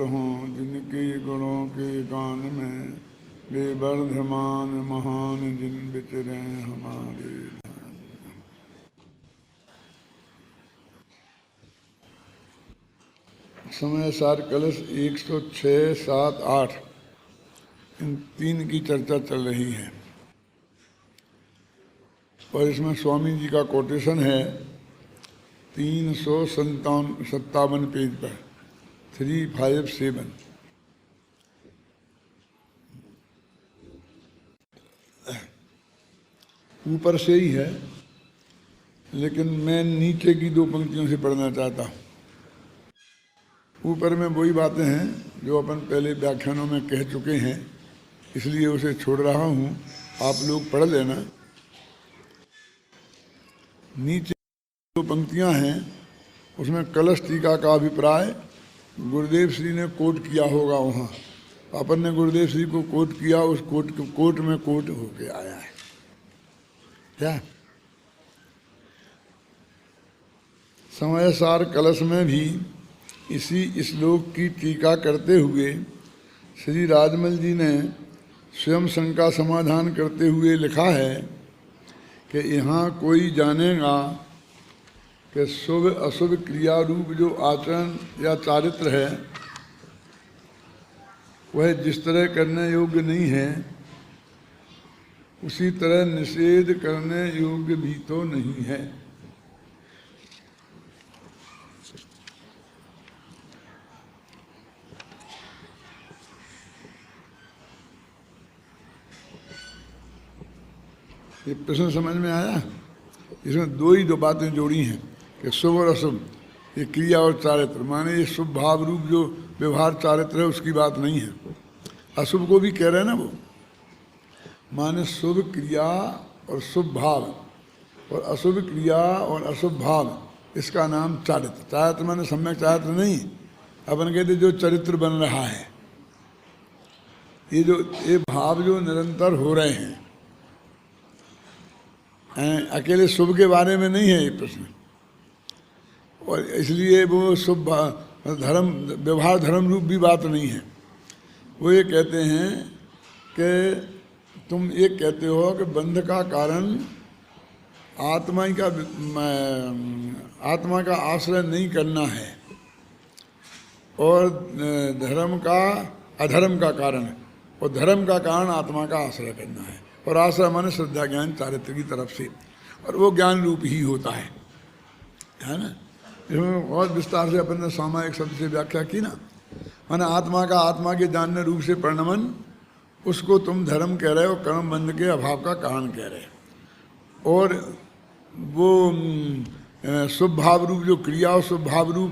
हों, जिनके गुणों के गान में वे वर्धमान महान जिन विचरे हमारे ध्यान। समय सार कलश 106, 7, 8 इन तीन की चर्चा चल रही है और इसमें स्वामी जी का कोटेशन है 357 पेज पर 357। ऊपर से ही है लेकिन मैं नीचे की दो पंक्तियों से पढ़ना चाहता हूँ। ऊपर में वही बातें हैं जो अपन पहले व्याख्यानों में कह चुके हैं, इसलिए उसे छोड़ रहा हूँ, आप लोग पढ़ लेना। नीचे जो पंक्तियाँ हैं उसमें कलश टीका का अभिप्राय गुरुदेव श्री ने कोट किया होगा वहाँ, अपन ने गुरुदेव श्री को कोट किया, उस कोट में कोट होके आया है क्या। समय सार कलश में भी इसी श्लोक की टीका करते हुए श्री राजमल जी ने स्वयं शंका समाधान करते हुए लिखा है कि यहाँ कोई जानेगा कि शुभ अशुभ क्रिया रूप जो आचरण या चारित्र है वह जिस तरह करने योग्य नहीं है उसी तरह निषेध करने योग्य भी तो नहीं है। ये प्रश्न समझ में आया। इसमें दो बातें जोड़ी हैं कि शुभ और अशुभ, ये क्रिया और चारित्र, माने ये शुभ भाव रूप जो व्यवहार चारित्र है उसकी बात नहीं है। अशुभ को भी कह रहे हैं ना वो, माने शुभ क्रिया और शुभ भाव और अशुभ क्रिया और अशुभ भाव, इसका नाम चारित्र। चारित्र माने सम्यक चारित्र नहीं, अपन कहते जो चरित्र बन रहा है, ये भाव जो निरंतर हो रहे हैं, अकेले शुभ के बारे में नहीं है ये प्रश्न। और इसलिए वो शुभ धर्म व्यवहार धर्म रूप भी बात नहीं है। वो ये कहते हैं कि तुम ये कहते हो कि बंध का कारण आत्मा का आश्रय नहीं करना है और धर्म का अधर्म का कारण है, और धर्म का कारण आत्मा का आश्रय करना है, और आश्रय माने श्रद्धा ज्ञान चारित्र की तरफ से, और वो ज्ञान रूप ही होता है ना। इसमें बहुत विस्तार से अपन ने सामायिक शब्द से व्याख्या की ना, माने आत्मा का आत्मा के जानने रूप से परिणमन, उसको तुम धर्म कह रहे हो, कर्म बंध के अभाव का कारण कह रहे हो। और वो शुभ भाव रूप जो क्रिया और शुभ भाव रूप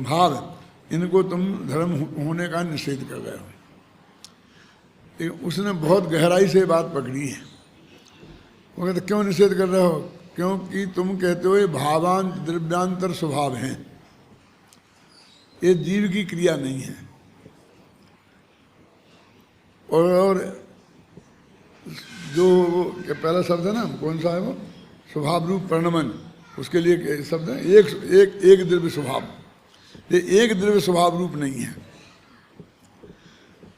भाव, इनको तुम धर्म होने का निषेध कर रहे हो। उसने बहुत गहराई से बात पकड़ी है। वो कहते क्यों निषेध कर रहे हो? क्योंकि तुम कहते हो ये भावांत द्रव्यांतर स्वभाव हैं, ये जीव की क्रिया नहीं है। और जो पहला शब्द है ना, कौन सा है वो, स्वभाव रूप परिणमन, उसके लिए शब्द है एक द्रव्य स्वभाव। ये एक द्रव्य स्वभाव रूप नहीं है।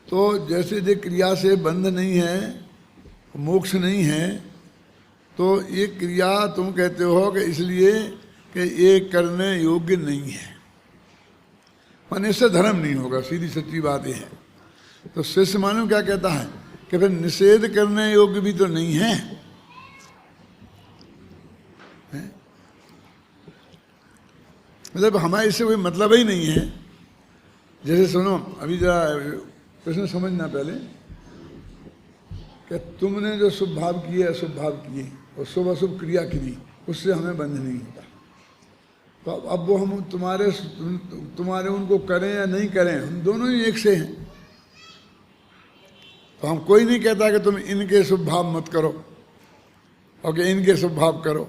तो जैसे जो क्रिया से बंध नहीं है, मोक्ष नहीं है, तो ये क्रिया तुम कहते हो कि इसलिए कि ये करने योग्य नहीं है, माने इससे धर्म नहीं होगा। सीधी सच्ची बात ये है। तो शिष्य मानो क्या कहता है कि फिर निषेध करने योग्य भी तो नहीं है, मतलब हमारे इससे कोई मतलब ही नहीं है। जैसे सुनो, अभी जरा प्रश्न समझना पहले, कि तुमने जो शुभ भाव किए अशुभ भाव किए और शुभ अशुभ क्रिया की, उससे हमें बंध नहीं होता। तो अब वो हम तुम्हारे उनको करें या नहीं करें, हम दोनों ही एक से हैं। तो हम कोई नहीं कहता कि तुम इनके शुभ भाव मत करो और कि इनके शुभ भाव करो।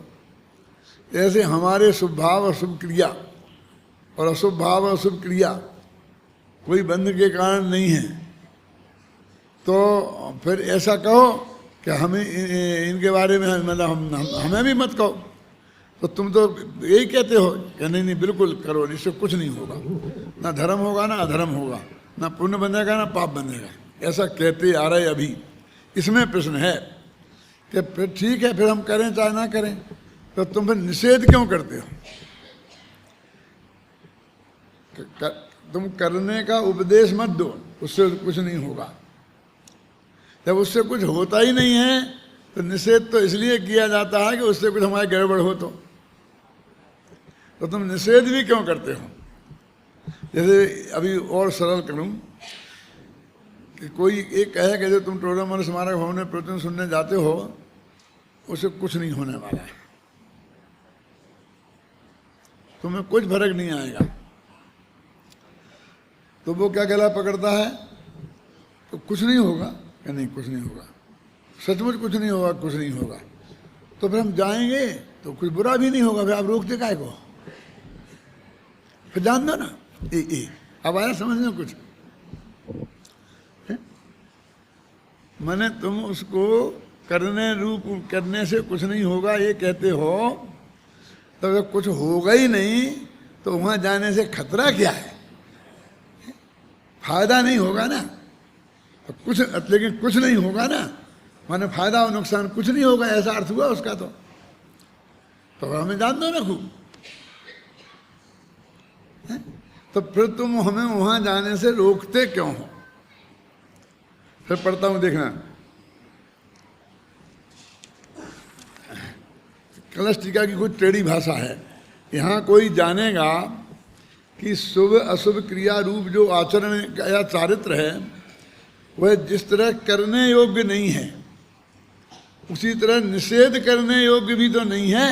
ऐसे हमारे शुभ भाव और शुभ क्रिया और अशुभ भाव और अशुभ क्रिया कोई बंध के कारण नहीं है। तो फिर ऐसा कहो कि हमें इनके बारे में मतलब हमें भी मत कहो। तो तुम तो यही कहते हो कि नहीं नहीं बिल्कुल करो, इससे कुछ नहीं होगा, ना धर्म होगा ना अधर्म होगा, ना पुण्य बनेगा ना पाप बनेगा, ऐसा कहते आ रहे अभी। इसमें प्रश्न है कि फिर ठीक है, फिर हम करें चाहे ना करें, तो तुम फिर निषेध क्यों करते हो? तुम करने का उपदेश मत दो, उससे कुछ नहीं होगा। जब उससे कुछ होता ही नहीं है तो निषेध तो इसलिए किया जाता है कि उससे कुछ हमारी गड़बड़ हो तो तुम निषेध भी क्यों करते हो? जैसे अभी और सरल करूं कि कोई एक कहे कि जो तुम टोडरमल स्मारक भवन में प्रवचन सुनने जाते हो उसे कुछ नहीं होने वाला है, तुम्हें कुछ फर्क नहीं आएगा, तो वो क्या गला पकड़ता है? तो कुछ नहीं होगा कि नहीं कुछ नहीं होगा, सचमुच कुछ नहीं होगा, कुछ नहीं होगा, तो फिर हम जाएंगे तो कुछ बुरा भी नहीं होगा, फिर आप रोकते काहे को? फिर जान दो ना। अब आया समझ में कुछ? माने तुम उसको करने से कुछ नहीं होगा ये कहते हो, तो जब कुछ होगा ही नहीं तो वहां जाने से खतरा क्या है? फायदा नहीं होगा ना, तो कुछ, लेकिन कुछ नहीं होगा ना, माने फायदा और नुकसान कुछ नहीं होगा, ऐसा अर्थ हुआ उसका। तो हमें जान दो ना खूब। तो फिर तुम हमें वहां जाने से रोकते क्यों हो? फिर पढ़ता हूं, देखना। कलश टीका की कुछ टेढ़ी भाषा है। यहाँ कोई जानेगा कि शुभ अशुभ क्रिया रूप जो आचरण या चारित्र है वह जिस तरह करने योग्य नहीं है, उसी तरह निषेध करने योग्य भी तो नहीं है,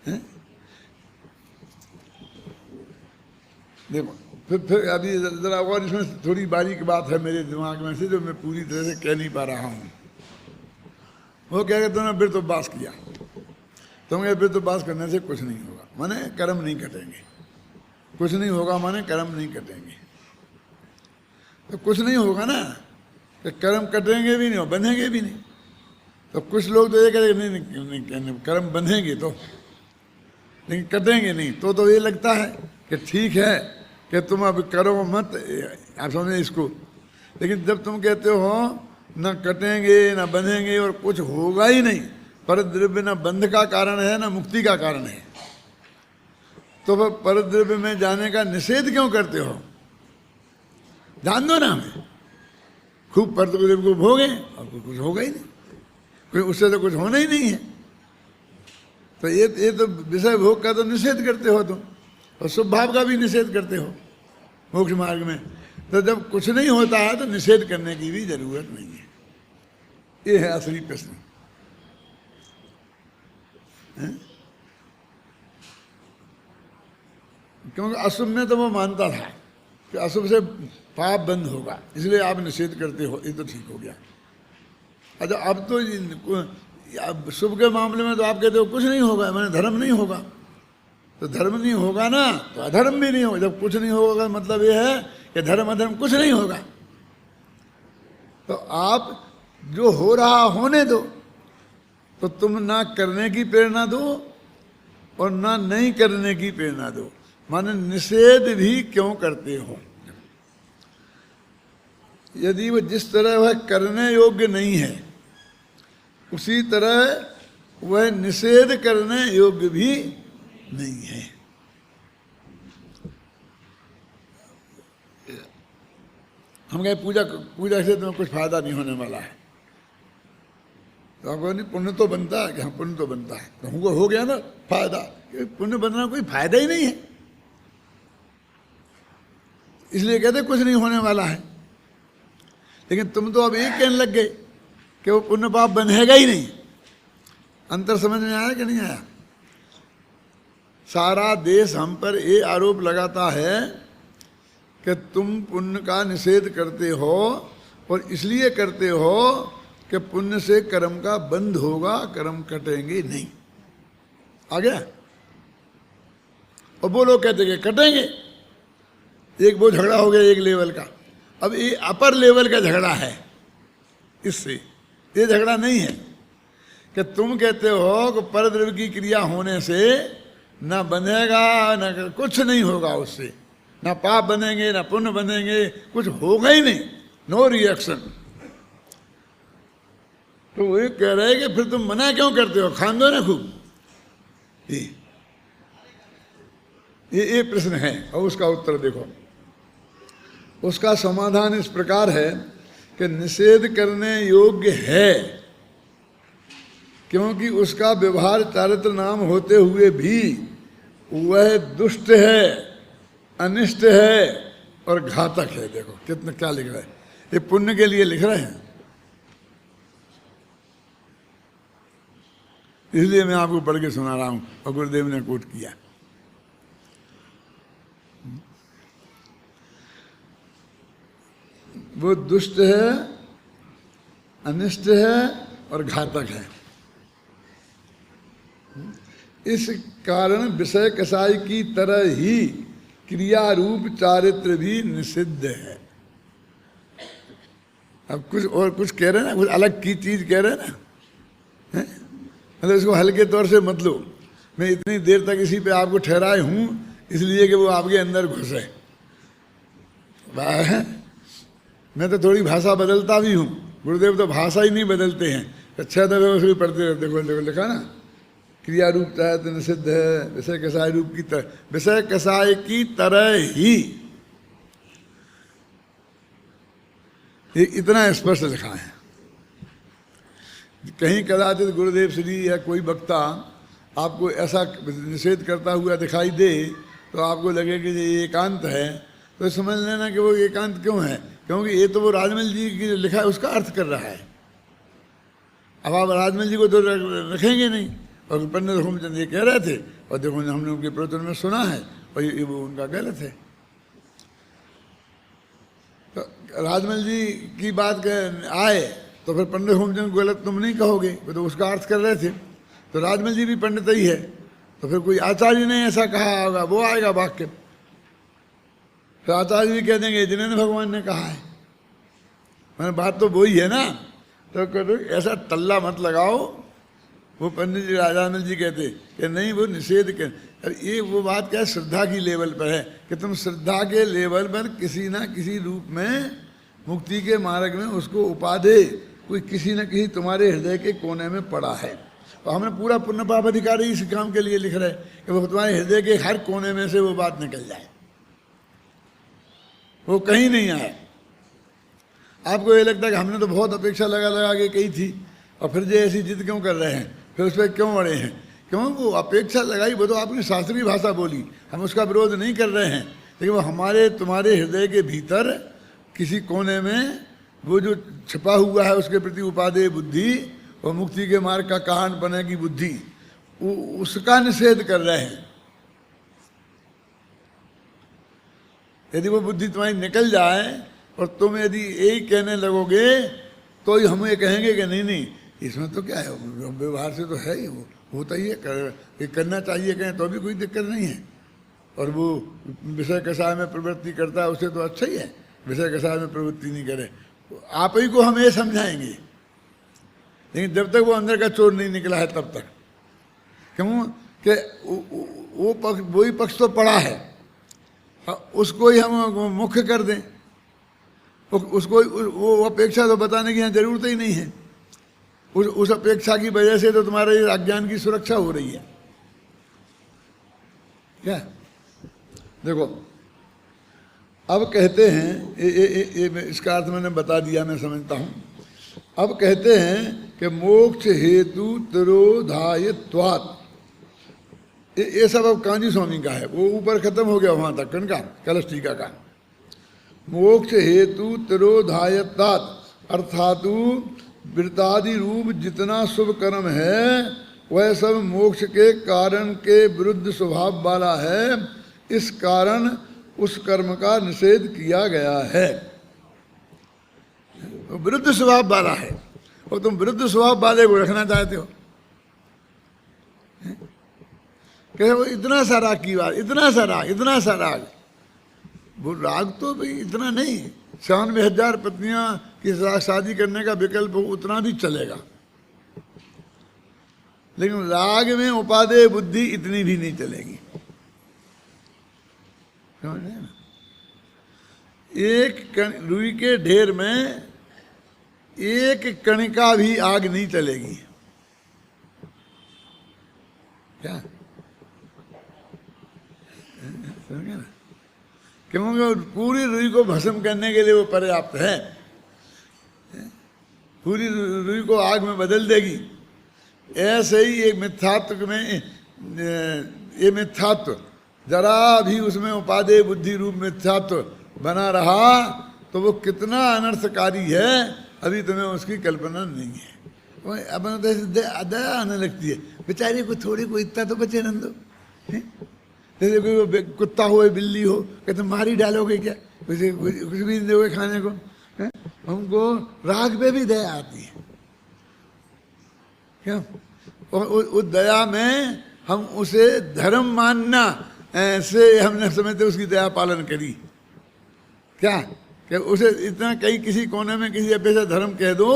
है? देखो फिर अभी जरा और इसमें थोड़ी बारीक बात है मेरे दिमाग में से जो मैं पूरी तरह से कह नहीं पा रहा हूँ। वो कह के तुमने वृत्तोपवास किया, तुमने वृत्तोपवास करने से कुछ नहीं होगा, माने कर्म नहीं कटेंगे। कुछ नहीं होगा माने कर्म नहीं कटेंगे, तो कुछ नहीं होगा ना, तो कर्म कटेंगे भी नहीं और बंधेंगे भी नहीं। तो कुछ लोग तो ये कहेंगे नहीं कर्म बंधेंगे तो, लेकिन कटेंगे नहीं। तो ये लगता है कि ठीक है कि तुम अब करो मत, आप समझे इसको। लेकिन जब तुम कहते हो न कटेंगे न बंधेंगे और कुछ होगा ही नहीं, परद्रव्य न बंध का कारण है न मुक्ति का कारण है, तो वह परद्रव्य में जाने का निषेध क्यों करते हो? जान दो ना हमें, खूब परद्रव्य को भोगे और कुछ होगा ही नहीं, कोई उससे तो कुछ होना ही नहीं है। तो ये तो विषय भोग का तो निषेध करते हो तुम, और शुभ भाव का भी निषेध करते हो मोक्ष मार्ग में। तो जब कुछ नहीं होता है तो निषेध करने की भी जरूरत नहीं है। ये है असली प्रश्न। क्योंकि अशुभ में तो वो मानता था कि अशुभ से पाप बंद होगा, इसलिए आप निषेध करते हो, ये तो ठीक हो गया। अच्छा अब तो अब शुभ के मामले में तो आप कहते हो कुछ नहीं होगा, मैंने धर्म नहीं होगा। तो धर्म नहीं होगा ना तो अधर्म भी नहीं होगा। जब कुछ नहीं होगा मतलब ये है कि धर्म अधर्म कुछ नहीं होगा। तो आप जो हो रहा होने दो, तो तुम ना करने की प्रेरणा दो और ना नहीं करने की प्रेरणा दो, माने निषेध भी क्यों करते हो? यदि वह जिस तरह वह करने योग्य नहीं है उसी तरह वह निषेध करने योग्य भी नहीं है। हम कहे पूजा से तुम्हें कुछ फायदा नहीं होने वाला है, तो आपको नहीं पुण्य तो बनता है कि हाँ पुण्य तो बनता है, तो हमको हो गया ना फायदा। पुण्य बनना कोई फायदा ही नहीं है, इसलिए कहते कुछ नहीं होने वाला है। लेकिन तुम तो अब एक कहने लग गए कि वो पुण्य पाप बनेगा ही नहीं। अंतर समझ में आया कि नहीं आया? सारा देश हम पर ये आरोप लगाता है कि तुम पुण्य का निषेध करते हो और इसलिए करते हो कि पुण्य से कर्म का बंध होगा, कर्म कटेंगे नहीं। आ गया? और वो लोग कहते कि कटेंगे। एक वो झगड़ा हो गया एक लेवल का। अब ये अपर लेवल का झगड़ा है, इससे ये झगड़ा नहीं है कि तुम कहते हो कि परद्रव्य की क्रिया होने से ना बनेगा, ना कुछ नहीं होगा उससे, ना पाप बनेंगे ना पुण्य बनेंगे, कुछ होगा ही नहीं, नो रिएक्शन। तो वो कह रहे हैं कि फिर तुम मना क्यों करते हो, खान दो ना खूब। ये प्रश्न है और उसका उत्तर देखो। उसका समाधान इस प्रकार है कि निषेध करने योग्य है, क्योंकि उसका व्यवहार चारित्र नाम होते हुए भी वह दुष्ट है, अनिष्ट है और घातक है। देखो कितना क्या लिख रहा है, ये पुण्य के लिए लिख रहे हैं, इसलिए मैं आपको पढ़ के सुना रहा हूं और गुरुदेव ने कोट किया। वो दुष्ट है, अनिष्ट है और घातक है। इस कारण विषय कसाई की तरह ही क्रिया रूप चारित्र भी निषिद्ध है। अब कुछ और कुछ कह रहे हैं ना, कुछ अलग की चीज कह रहे हैं ना, मतलब इसको हल्के तौर से मत लो। मैं इतनी देर तक इसी पे आपको ठहराए हूं इसलिए कि वो आपके अंदर घुसे। मैं तो थोड़ी भाषा बदलता भी हूँ, गुरुदेव तो भाषा ही नहीं बदलते हैं। अच्छा दफे उसको पढ़ते रहते, देखो देखो लिखा ना, क्रिया रूप चाहे निषिद्ध है, विषय कसाय रूप की तरह, विषय कसाय की तरह ही, ये इतना स्पष्ट लिखा है। कहीं कदाचित गुरुदेव श्री या कोई वक्ता आपको ऐसा निषेध करता हुआ दिखाई दे तो आपको लगे कि ये एकांत है, तो समझ लेना कि वो एकांत क्यों है, क्योंकि ये तो वो राजमल जी की जो लिखा है उसका अर्थ कर रहा है। अब आप राजमल जी को तो रखेंगे नहीं, और पंडित होमचंद ये कह रहे थे, और देखो हमने उनके प्रवचन में सुना है और ये वो उनका गलत है। तो राजमल जी की बात आए तो फिर पंडित होमचंद को गलत तुम नहीं कहोगे, वो तो उसका अर्थ कर रहे थे। तो राजमल जी भी पंडित ही है, तो फिर कोई आचार्य ने ऐसा कहा होगा, वो आएगा वाक्य, फिर आचार्य भी कह देंगे जिन्होंने भगवान ने कहा है। मैंने बात तो वही है ना। तो करो ऐसा टल्ला मत लगाओ। वो पंडित जी राजानंद जी कहते कि नहीं वो निषेध कर, अरे ये वो बात क्या है, श्रद्धा की लेवल पर है कि तुम श्रद्धा के लेवल पर किसी ना किसी रूप में मुक्ति के मार्ग में उसको उपाधि कोई किसी न किसी तुम्हारे हृदय के कोने में पड़ा है। और हमने पूरा पुण्य पाप अधिकारी इस काम के लिए लिख रहे कि वो तुम्हारे हृदय के हर कोने में से वो बात निकल जाए, वो कहीं नहीं आए। आपको ये लगता है कि हमने तो बहुत अपेक्षा लगा लगा के कही थी और फिर जो ऐसी जिद क्यों कर रहे हैं, फिर उस पर क्यों अड़े हैं? क्यों वो अपेक्षा लगाई, वो तो आपने शास्त्रीय भाषा बोली, हम उसका विरोध नहीं कर रहे हैं, लेकिन वो हमारे तुम्हारे हृदय के भीतर किसी कोने में वो जो छिपा हुआ है उसके प्रति उपादेय बुद्धि और मुक्ति के मार्ग का कारण बने की बुद्धि, उसका निषेध कर रहे हैं। यदि वो बुद्धि तुम्हारी निकल जाए और तुम यदि यही कहने लगोगे तो ही हम ये कहेंगे कि नहीं नहीं इसमें तो क्या है, व्यवहार से तो है ही, वो होता ही है, करना चाहिए कहें तो भी कोई दिक्कत नहीं है। और वो विषय कसाय में प्रवृत्ति करता है उसे तो अच्छा ही है, विषय कसाय में प्रवृत्ति नहीं करे। आप ही को हम ये समझाएंगे, लेकिन जब तक वो अंदर का चोर नहीं निकला है तब तक। क्यों कि वो पक्ष, वही पक्ष तो पड़ा है, उसको ही हम मुख्य कर दें, उसको वो अपेक्षा तो बताने की यहाँ जरूरत ही नहीं है। उस अपेक्षा की वजह से तो तुम्हारे अज्ञान की सुरक्षा हो रही है। क्या देखो अब कहते हैं, इसका अर्थ मैंने बता दिया, मैं समझता हूँ। अब कहते हैं कि मोक्ष हेतु तिरोधायत्वात्, ये सब अब कांजी स्वामी का है, वो ऊपर खत्म हो गया वहां तक कनका कलश टीका का। मोक्ष हेतु तिरोधायत्वात् अर्थातु वृत्तादि रूप जितना शुभ कर्म है वह सब मोक्ष के कारण के विरुद्ध स्वभाव वाला है, इस कारण उस कर्म का निषेध किया गया है। विरुद्ध स्वभाव वाला है और तुम विरुद्ध स्वभाव वाले को रखना चाहते हो। कहे वो इतना सा राग की बात, इतना सा राग, वो राग तो भाई इतना नहीं, 96,000 पत्नियां की शादी करने का विकल्प हो उतना भी चलेगा। लेकिन राग में उपादेय बुद्धि इतनी भी नहीं चलेगी, समझ रहे हैं ना? एक रुई के ढेर में एक कणिका भी आग नहीं चलेगी, क्या समझ गए ना? क्योंकि पूरी रुई को भस्म करने के लिए वो पर्याप्त है, पूरी रुई को आग में बदल देगी। ऐसे ही एक मिथ्यात्व में ये मिथ्यात्व जरा भी उसमें उपादेय बुद्धि रूप मिथ्यात्व बना रहा तो वो कितना अनर्थकारी है, अभी तुम्हें उसकी कल्पना नहीं है। अपन तो ऐसे दया आने लगती है, बेचारे को थोड़ी को इतना तो बचे रहने दो। जैसे कोई कुत्ता हो बिल्ली हो, कहते मारी डालोगे क्या, कुछ भी नहीं दोगे खाने को। हमको राग पे भी दया आती है, क्यों? और उस दया में हम उसे धर्म मानना ऐसे हमने समझते उसकी दया पालन करी, क्या कि उसे इतना कहीं किसी कोने में किसी अपेक्षा धर्म कह दो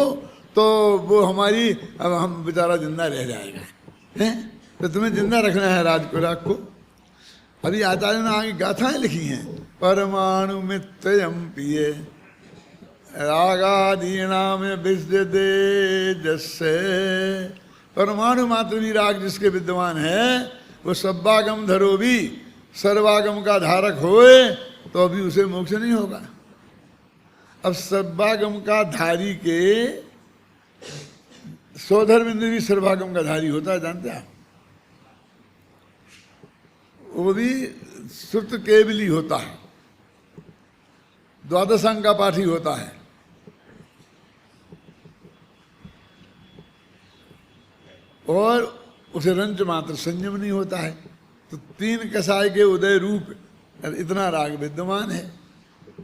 तो वो हमारी, अब हम बेचारा जिंदा रह जाएगा, हैं? तो तुम्हें जिंदा रखना है राग को। अभी आचार्य ने आगे गाथाएं लिखी हैं, परमाणु मित्रयम पिए रागादीनाम विद्यते जस्से, परमाणु मात्र भी राग जिसके विद्यमान है वो सब्बागम धरो भी सर्वागम का धारक होए तो अभी उसे मोक्ष नहीं होगा। अब सब्बागम का धारी के स्वधर्म इंद्र भी सर्वागम का धारी होता है, जानते हैं? वो भी श्रुत केवली होता है, द्वादशांग का पाठी होता है। और उसे रंच मात्र संयम नहीं होता है। तो तीन कसाय के उदय रूप इतना राग विद्यमान है।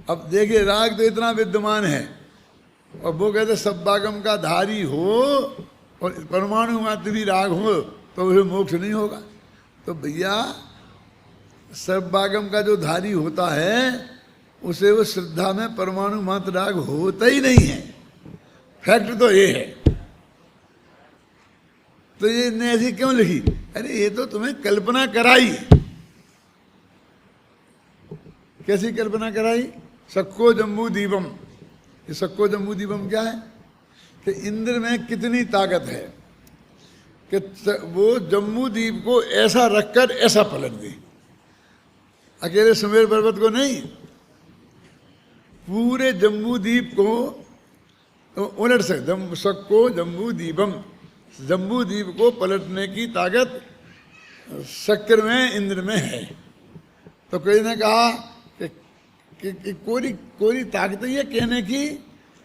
अब देखिए राग तो इतना विद्यमान है और वो कहते सब्बागम का धारी हो और परमाणु मात्र भी राग हो तो उसे मोक्ष नहीं होगा। तो भैया सब्बागम का जो धारी होता है उसे वो श्रद्धा में परमाणु मात्र राग होता ही नहीं है। फैक्ट तो ये है। तो ये ने ऐसी क्यों लिखी? अरे ये तो तुम्हें कल्पना कराई। कैसी कल्पना कराई? सक्को जम्बू दीपम। ये सक्को जम्बू दीपम क्या है कि इंद्र में कितनी ताकत है कि वो जम्बू द्वीप को ऐसा रखकर ऐसा पलट दी। अकेले सुमेर पर्वत को नहीं, पूरे जम्बू द्वीप को उलट से सक्को जम्बू दीपम, जम्बू द्वीप को पलटने की ताकत शक्र में इंद्र में है। तो कोई ने कहा कि कोई ताकत ही है कहने की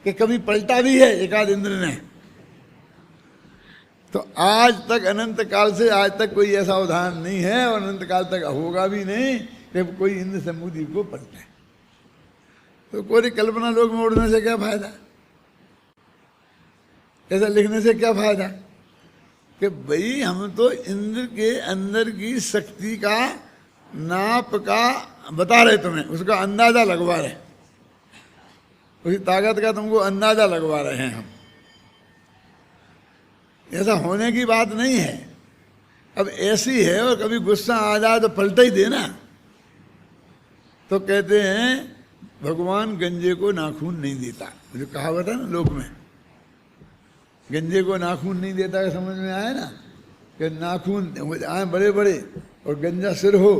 कि कभी पलटा भी है एकाध इंद्र ने। तो आज तक अनंत काल से आज तक कोई ऐसा उदाहरण नहीं है और अनंत काल तक होगा भी नहीं कि कोई इंद्र जम्बू द्वीप को पलटे। तो कोई कल्पना लोग में उड़ने से क्या फायदा? ऐसा लिखने से क्या फायदा? कि भाई हम तो इंद्र के अंदर की शक्ति का नाप का बता रहे, तुम्हें उसका अंदाजा लगवा रहे, उसकी ताकत का तुमको अंदाजा लगवा रहे हैं हम। ऐसा होने की बात नहीं है। अब ऐसी है और कभी गुस्सा आ जाए तो पलटा ही देना। तो कहते हैं भगवान गंजे को नाखून नहीं देता, जो कहावत है ना लोक में, गंजे को नाखून नहीं देता है। समझ में आया ना कि नाखून आए बड़े बड़े और गंजा सिर हो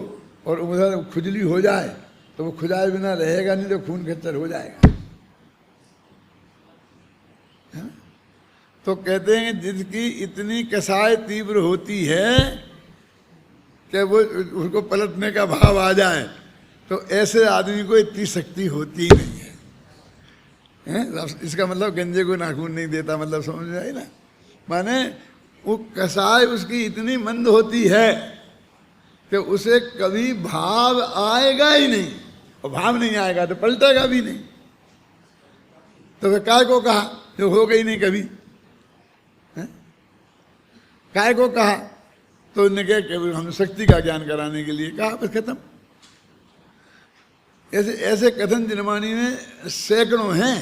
और उधर खुजली हो जाए तो वो खुजाए बिना रहेगा नहीं, तो खून खच्चर हो जाएगा। तो कहते हैं जिसकी इतनी कसाय तीव्र होती है कि वो उसको पलटने का भाव आ जाए, तो ऐसे आदमी को इतनी शक्ति होती ही नहीं है। इसका मतलब गंजे को नाखून नहीं देता, मतलब समझ में आई ना? माने वो कसाय उसकी इतनी मंद होती है कि उसे कभी भाव आएगा ही नहीं, और भाव नहीं आएगा तो पलटेगा भी नहीं। तो वे काय को कहा जो होगा ही नहीं कभी, काय को कहा? तो उन्होंने कहा कि हम शक्ति का ज्ञान कराने के लिए कहा, बस खत्म। ऐसे ऐसे कथन जनवाणी में सैकड़ों हैं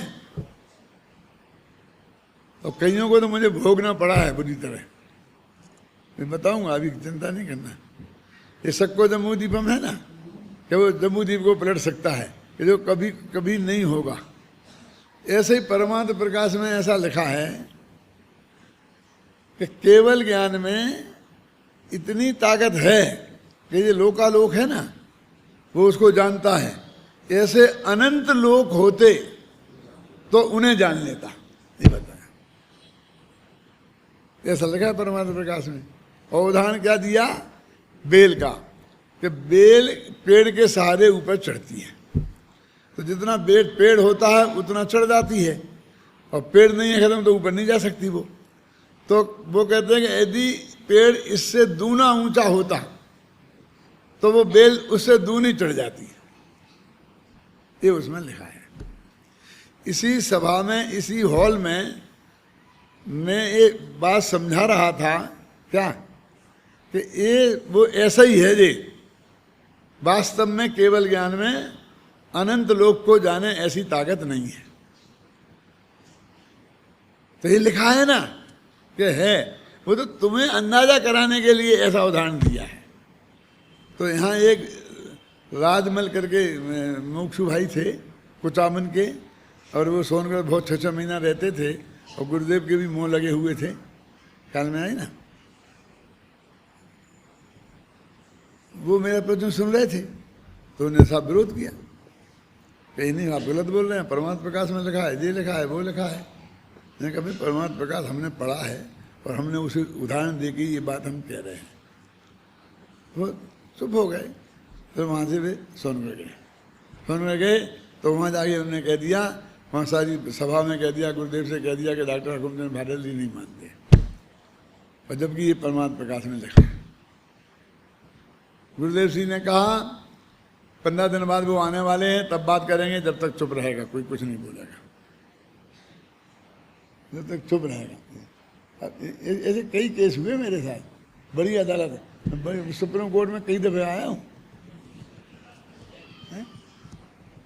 और कईयों को तो मुझे भोगना पड़ा है बुरी तरह। मैं बताऊंगा, अभी चिंता नहीं करना। ये सक्को जम्बूद्वीपम है ना, कि वो जम्बूद्वीप को पलट सकता है, ये जो कभी कभी नहीं होगा। ऐसे ही परमार्थ प्रकाश में ऐसा लिखा है कि केवल ज्ञान में इतनी ताकत है कि ये लोकालोक है ना, वो उसको जानता है। ऐसे अनंत लोक होते तो उन्हें जान लेता, ये बताया। ऐसा लिखा है परमार्थ प्रकाश में। और उदाहरण क्या दिया? बेल का, कि बेल पेड़ के सहारे ऊपर चढ़ती है, तो जितना पेड़ होता है उतना चढ़ जाती है, और पेड़ नहीं है खत्म तो ऊपर नहीं जा सकती वो। तो वो कहते हैं कि यदि पेड़ इससे दूना ऊंचा होता तो वो बेल उससे दूनी चढ़ जाती है। ये उसमें लिखा है। इसी सभा में, इसी हॉल में मैं एक बात समझा रहा था, क्या कि ये वो ऐसा ही है जी। वास्तव में केवल ज्ञान में अनंत लोक को जाने ऐसी ताकत नहीं है। तो ये लिखा है ना कि है, वो तो तुम्हें अंदाजा कराने के लिए ऐसा उदाहरण दिया है। तो यहाँ एक राजमल करके मुक्षु भाई थे कुचामन के, और वो सोनगढ़ बहुत 6-6 महीना रहते थे, और गुरुदेव के भी मुँह लगे हुए थे। ख्याल में आई ना? वो मेरा प्रवचन सुन रहे थे, तो उन्होंने सब विरोध किया, कहीं नहीं आप गलत बोल रहे हैं, परमार्थ प्रकाश में लिखा है, ये लिखा है, वो लिखा है। मैंने कहा भाई परमार्थ प्रकाश हमने पढ़ा है, और हमने उसे उदाहरण दे के ये बात हम कह रहे हैं। वो चुप हो गए। फिर वहाँ से वे सोनगढ़ गए। सोनगढ़ गए तो वहाँ जाके उन्होंने कह दिया, वहाँ सारी सभा में कह दिया, गुरुदेव से कह दिया कि डॉक्टर हुकुमचंद भारत जी नहीं मानते, और जबकि ये परमार्थ प्रकाश में लिखा है। गुरुदेव जी ने कहा 15 दिन बाद वो आने वाले हैं, तब बात करेंगे, जब तक चुप रहेगा, कोई कुछ नहीं बोलेगा, जब तक चुप रहेगा। ऐसे कई केस हुए मेरे साथ, बड़ी अदालत, बड़ी सुप्रीम कोर्ट में कई दफे आया हूँ।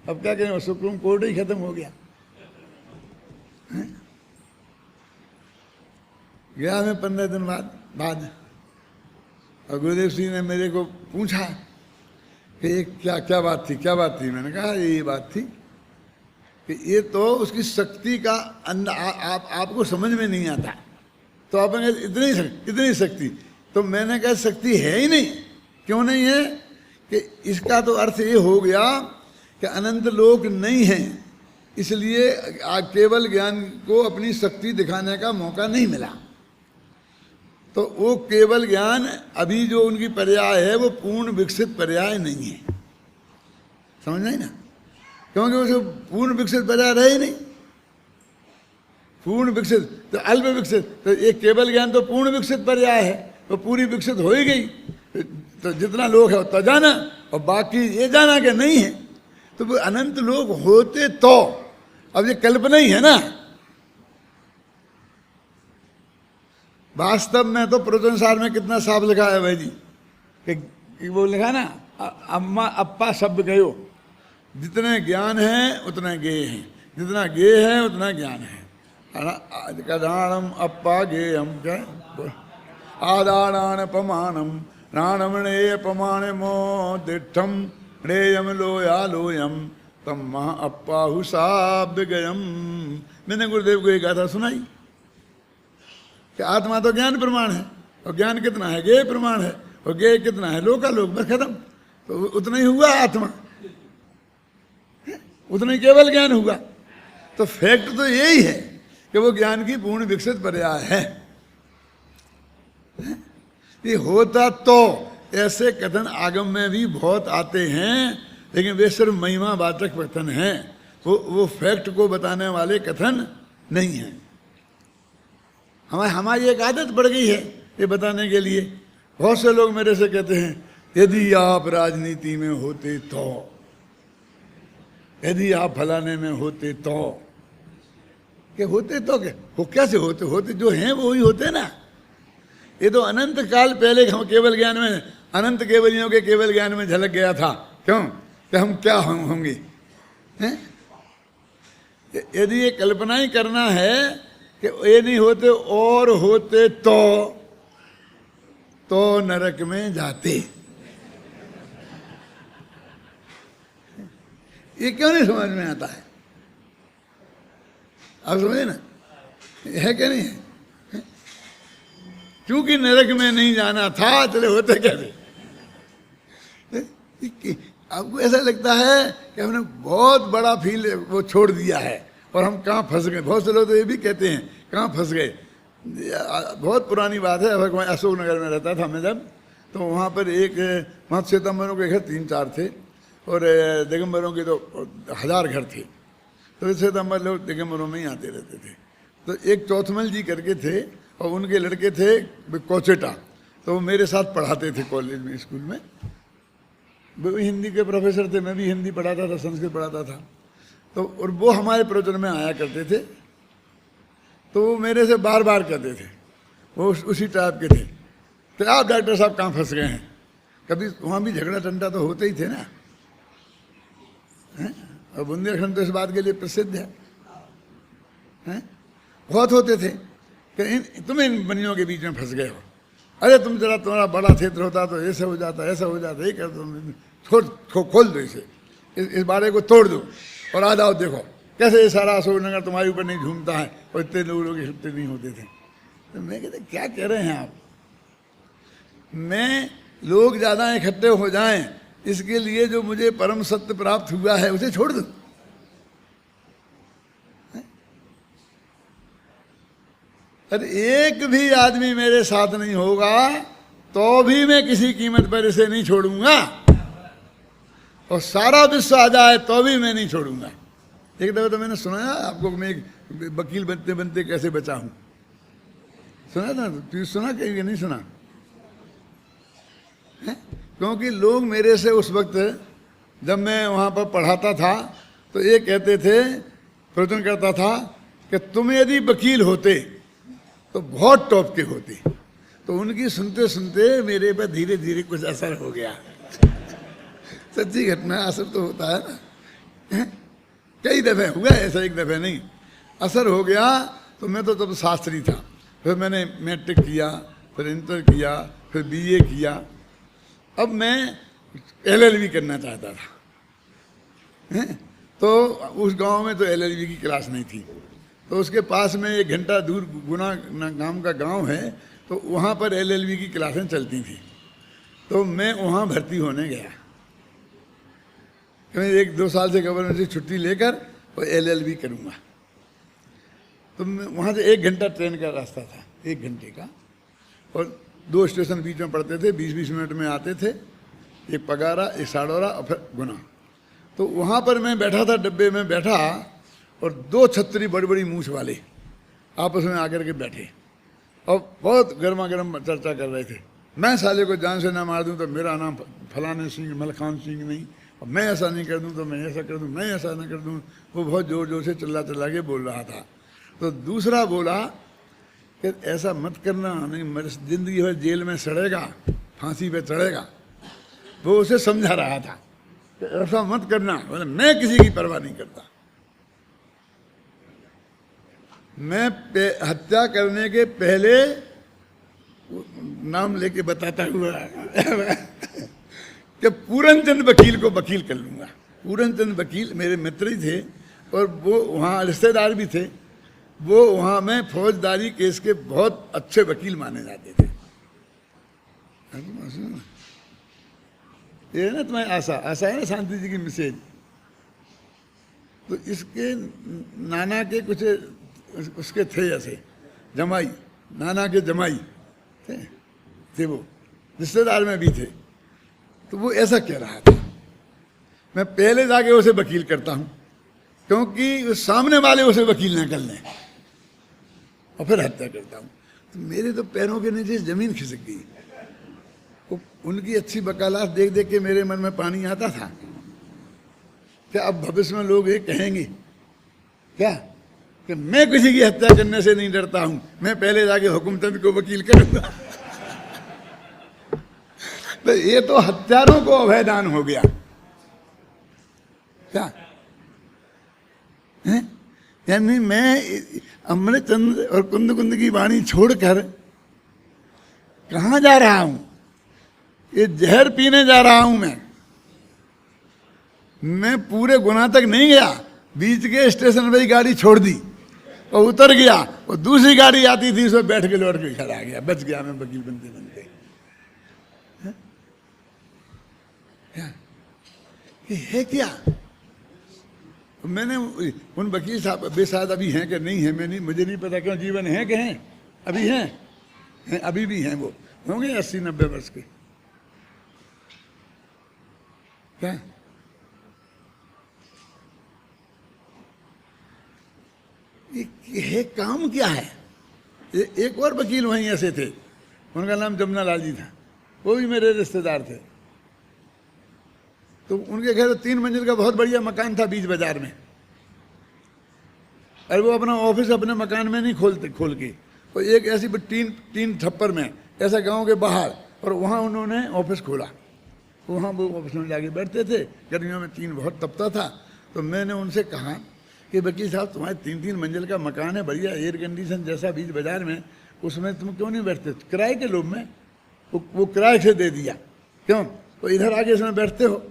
अब क्या करें, सुप्रीम कोर्ट ही खत्म हो गया। गया मैं 15 दिन बाद, और गुरुदेव सिंह ने मेरे को पूछा कि ये क्या बात थी। मैंने कहा ये बात थी कि ये तो उसकी शक्ति का आपको समझ में नहीं आता। तो आपने कहा इतनी शक्ति, तो मैंने कहा शक्ति है ही नहीं। क्यों नहीं है? कि इसका तो अर्थ ये हो गया कि अनंत लोक नहीं है, इसलिए केवल ज्ञान को अपनी शक्ति दिखाने का मौका नहीं मिला। तो वो केवल ज्ञान अभी जो उनकी पर्याय है वो पूर्ण विकसित पर्याय नहीं है, समझ नहीं ना? क्योंकि उसे पूर्ण विकसित पर्याय रहे ही नहीं। पूर्ण विकसित तो अल्प विकसित, तो एक केवल ज्ञान तो पूर्ण विकसित पर्याय है, तो पूरी विकसित हो ही गई। तो जितना लोग है उतना जाना, और बाकी ये जाना कि नहीं है। तो वो अनंत लोग होते तो, अब ये कल्पना ही है ना। वास्तव में तो प्रवचन सार में कितना साफ लिखा है भाई जी, कि वो लिखा ना, अम्मा अप्पा शब्द गयो, जितने ज्ञान है उतना गेय है, जितना गेय है उतना ज्ञान है। कदाणम अप्पा गेयम क्या आदाणान पमानम राणमणेय पमाणे मो दिठम णेयम लोया लोयम तम महा अप्पाहुसाब्द गयम। मैंने गुरुदेव को एक गाथा सुनाई कि आत्मा तो ज्ञान प्रमाण है, और ज्ञान कितना है? गेय प्रमाण है, और गेय कितना है? लोकालोक, बस खत्म। तो उतना ही हुआ आत्मा, उतना ही केवल ज्ञान हुआ। तो फैक्ट तो यही है कि वो ज्ञान की पूर्ण विकसित पर्याय है। ये होता तो ऐसे कथन आगम में भी बहुत आते हैं, लेकिन वे सिर्फ महिमा वाचक कथन हैं, वो फैक्ट को बताने वाले कथन नहीं हैं। हमारी एक आदत पड़ गई है ये बताने के लिए। बहुत से लोग मेरे से कहते हैं यदि आप राजनीति में होते तो, यदि आप फलाने में होते तो, कि होते तो क्या? वो कैसे होते जो हैं वो ही होते ना। ये तो अनंत काल पहले हम केवल ज्ञान में, अनंत केवलियों के केवल ज्ञान में झलक गया था। क्यों? कि हम क्या होंगे। यदि ये कल्पना ही करना है कि ये नहीं होते और होते तो तो नरक में जाते। ये क्यों नहीं समझ में आता है? आप समझे ना, है क्या नहीं है? क्योंकि नरक में नहीं जाना था, चले होते कैसे? आपको ऐसा लगता है कि हमने बहुत बड़ा फील्ड वो छोड़ दिया है और हम कहाँ फंस गए। बहुत से लोग तो ये भी कहते हैं कहाँ फंस गए। बहुत पुरानी बात है, मैं अशोक नगर में रहता था मैं जब, तो वहाँ पर वहाँ श्वेतांबरों के घर 3-4 थे और दिगंबरों के तो 1000 घर थे। तो श्वेतांबर लोग दिगंबरों में ही आते रहते थे। तो एक चौथमल जी करके थे और उनके लड़के थे कोचेटा, तो वो मेरे साथ पढ़ाते थे कॉलेज में, स्कूल में। वो हिंदी के प्रोफेसर थे, मैं भी हिंदी पढ़ाता था, संस्कृत पढ़ाता था। तो और वो हमारे प्रवचन में आया करते थे, तो वो मेरे से बार बार कहते थे, वो उसी टाइप के थे, तो आप डॉक्टर साहब कहाँ फंस गए हैं? कभी वहाँ भी झगड़ा टंटा तो होते ही थे ना, हैं? और बुंदेलखंड तो इस बात के लिए प्रसिद्ध है, हैं? बहुत होते थे कि तुम इन बनियों के बीच में फंस गए हो। अरे तुम जरा, तुम्हारा बड़ा क्षेत्र होता तो ऐसा हो जाता, ऐसा हो जाता, ये कर दो, खोल दो इसे, इस बारे को तोड़ दो और आ जाओ, देखो कैसे ये सारा अशोकनगर तुम्हारे ऊपर नहीं झूमता है और इतने लोग इकट्ठे नहीं होते थे। तो मैं कहते क्या कह रहे हैं आप? मैं लोग ज़्यादा इकट्ठे हो जाएं इसके लिए जो मुझे परम सत्य प्राप्त हुआ है उसे छोड़ दूं? अरे एक भी आदमी मेरे साथ नहीं होगा तो भी मैं किसी कीमत पर इसे नहीं छोड़ूंगा, और सारा विश्व आ जाए तो भी मैं नहीं छोड़ूंगा। एक दफा तो मैंने सुना आपको, मैं एक वकील बनते बनते कैसे बचा हूं, सुना था? तुझे सुना कहीं नहीं सुना है? क्योंकि लोग मेरे से उस वक्त जब मैं वहाँ पर पढ़ाता था तो ये कहते थे, प्रवचन करता था कि तुम यदि वकील होते तो बहुत टॉप के होते। तो उनकी सुनते सुनते मेरे पर धीरे धीरे कुछ असर हो गया। सच्ची घटना, असर तो होता है ना, कई दफ़े हुआ ऐसा, एक दफ़े नहीं, असर हो गया। तो मैं तो तब शास्त्री था, फिर मैंने मैट्रिक किया, फिर इंटर किया, फिर बीए किया। अब मैं एलएलबी करना चाहता था, हैं? तो उस गांव में तो एलएलबी की क्लास नहीं थी, तो उसके पास में 1 घंटा दूर गुना नाम का गांव है, तो वहाँ पर एलएलबी की क्लासें चलती थी। तो मैं वहाँ भर्ती होने गया, मैं 1-2 साल से गवर्नमेंट से छुट्टी लेकर और एलएलबी करूँगा। तो वहाँ से 1 घंटा ट्रेन का रास्ता था, 1 घंटे का, और 2 स्टेशन बीच में पड़ते थे, 20-20 मिनट में आते थे, एक पगारा, एक साड़ौरा और फिर गुना। तो वहाँ पर मैं बैठा था, डब्बे में बैठा, और 2 छतरी बड़ी बड़ी मूछ वाले आपस में आकर के बैठे और बहुत गर्मा गर्म चर्चा कर रहे थे। मैं साले को जान से ना मार दूँ तो मेरा नाम फलाने सिंह, मलखान सिंह नहीं, और मैं ऐसा नहीं कर दूँ तो मैं ऐसा कर दूँ, मैं ऐसा ना कर दूँ। वो बहुत ज़ोर ज़ोर से चिल्ला चिल्ला के बोल रहा था। तो दूसरा बोला कि ऐसा मत करना, नहीं मेरी ज़िंदगी भर जेल में सड़ेगा, फांसी पे चढ़ेगा। वो उसे समझा रहा था कि ऐसा मत करना, मतलब मैं किसी की परवाह नहीं करता। मैं हत्या करने के पहले नाम लेके बताता हुआ कि पूरनचंद वकील को वकील कर लूँगा। पूरनचंद वकील मेरे मित्र ही थे और वो वहाँ रिश्तेदार भी थे। वो वहाँ में फौजदारी केस के बहुत अच्छे वकील माने जाते थे। ये है ना तुम्हारी आशा, आशा है ना शांति जी की मिसेज। तो इसके नाना के कुछ उसके थे ऐसे जमाई, नाना के जमाई थे वो, रिश्तेदार में भी थे। तो वो ऐसा कह रहा था, मैं पहले जाके उसे वकील करता हूँ क्योंकि सामने वाले उसे वकील ना कर लें, और फिर हत्या करता हूँ। तो मेरे तो पैरों के नीचे जमीन खिसक गई। उनकी अच्छी वकालत देख देख के मेरे मन में पानी आता था कि अब भविष्य में लोग ये कहेंगे क्या कि मैं किसी की हत्या करने से नहीं डरता हूं, मैं पहले जाके हुकुमचंद को वकील करूंगा। तो ये तो हत्यारों को अभयदान हो गया क्या है? यानी मैं अमृतचंद्र और कुंद कुंद की वाणी छोड़कर कहाँ जा रहा हूं, ये जहर पीने जा रहा हूं मैं पूरे गुना तक नहीं गया, बीच के स्टेशन पे ही गाड़ी छोड़ दी और उतर गया, और दूसरी गाड़ी आती थी उसमें बैठ के लौट के खड़ा आ गया, बच गया मैं वकील बनते बनते। ये है क्या? मैंने उन वकील साहब बेशायद अभी हैं कि नहीं है, मुझे नहीं पता, क्यों जीवन है कि हैं, अभी हैं, अभी भी हैं, वो होंगे 80-90 वर्ष के। क्या ये है, काम क्या है? एक और वकील वहीं ऐसे थे, उनका नाम जमुना लाल जी था, वो भी मेरे रिश्तेदार थे। तो उनके घर 3 मंजिल का बहुत बढ़िया मकान था बीच बाजार में, और वो अपना ऑफिस अपने मकान में नहीं खोल के, तो एक ऐसी तीन छप्पर में ऐसा गांव के बाहर, और वहाँ उन्होंने ऑफिस खोला, वहाँ वो ऑफिस में जाके बैठते थे। गर्मियों में 3 बहुत तपता था, तो मैंने उनसे कहा कि वकील साहब तुम्हारे 3 मंजिल का मकान है, बढ़िया एयर कंडीशन जैसा बीच बाजार में, उसमें तुम क्यों नहीं बैठते? किराए के लोग में वो किराए से दे दिया, क्यों? तो इधर आके इसमें बैठते हो।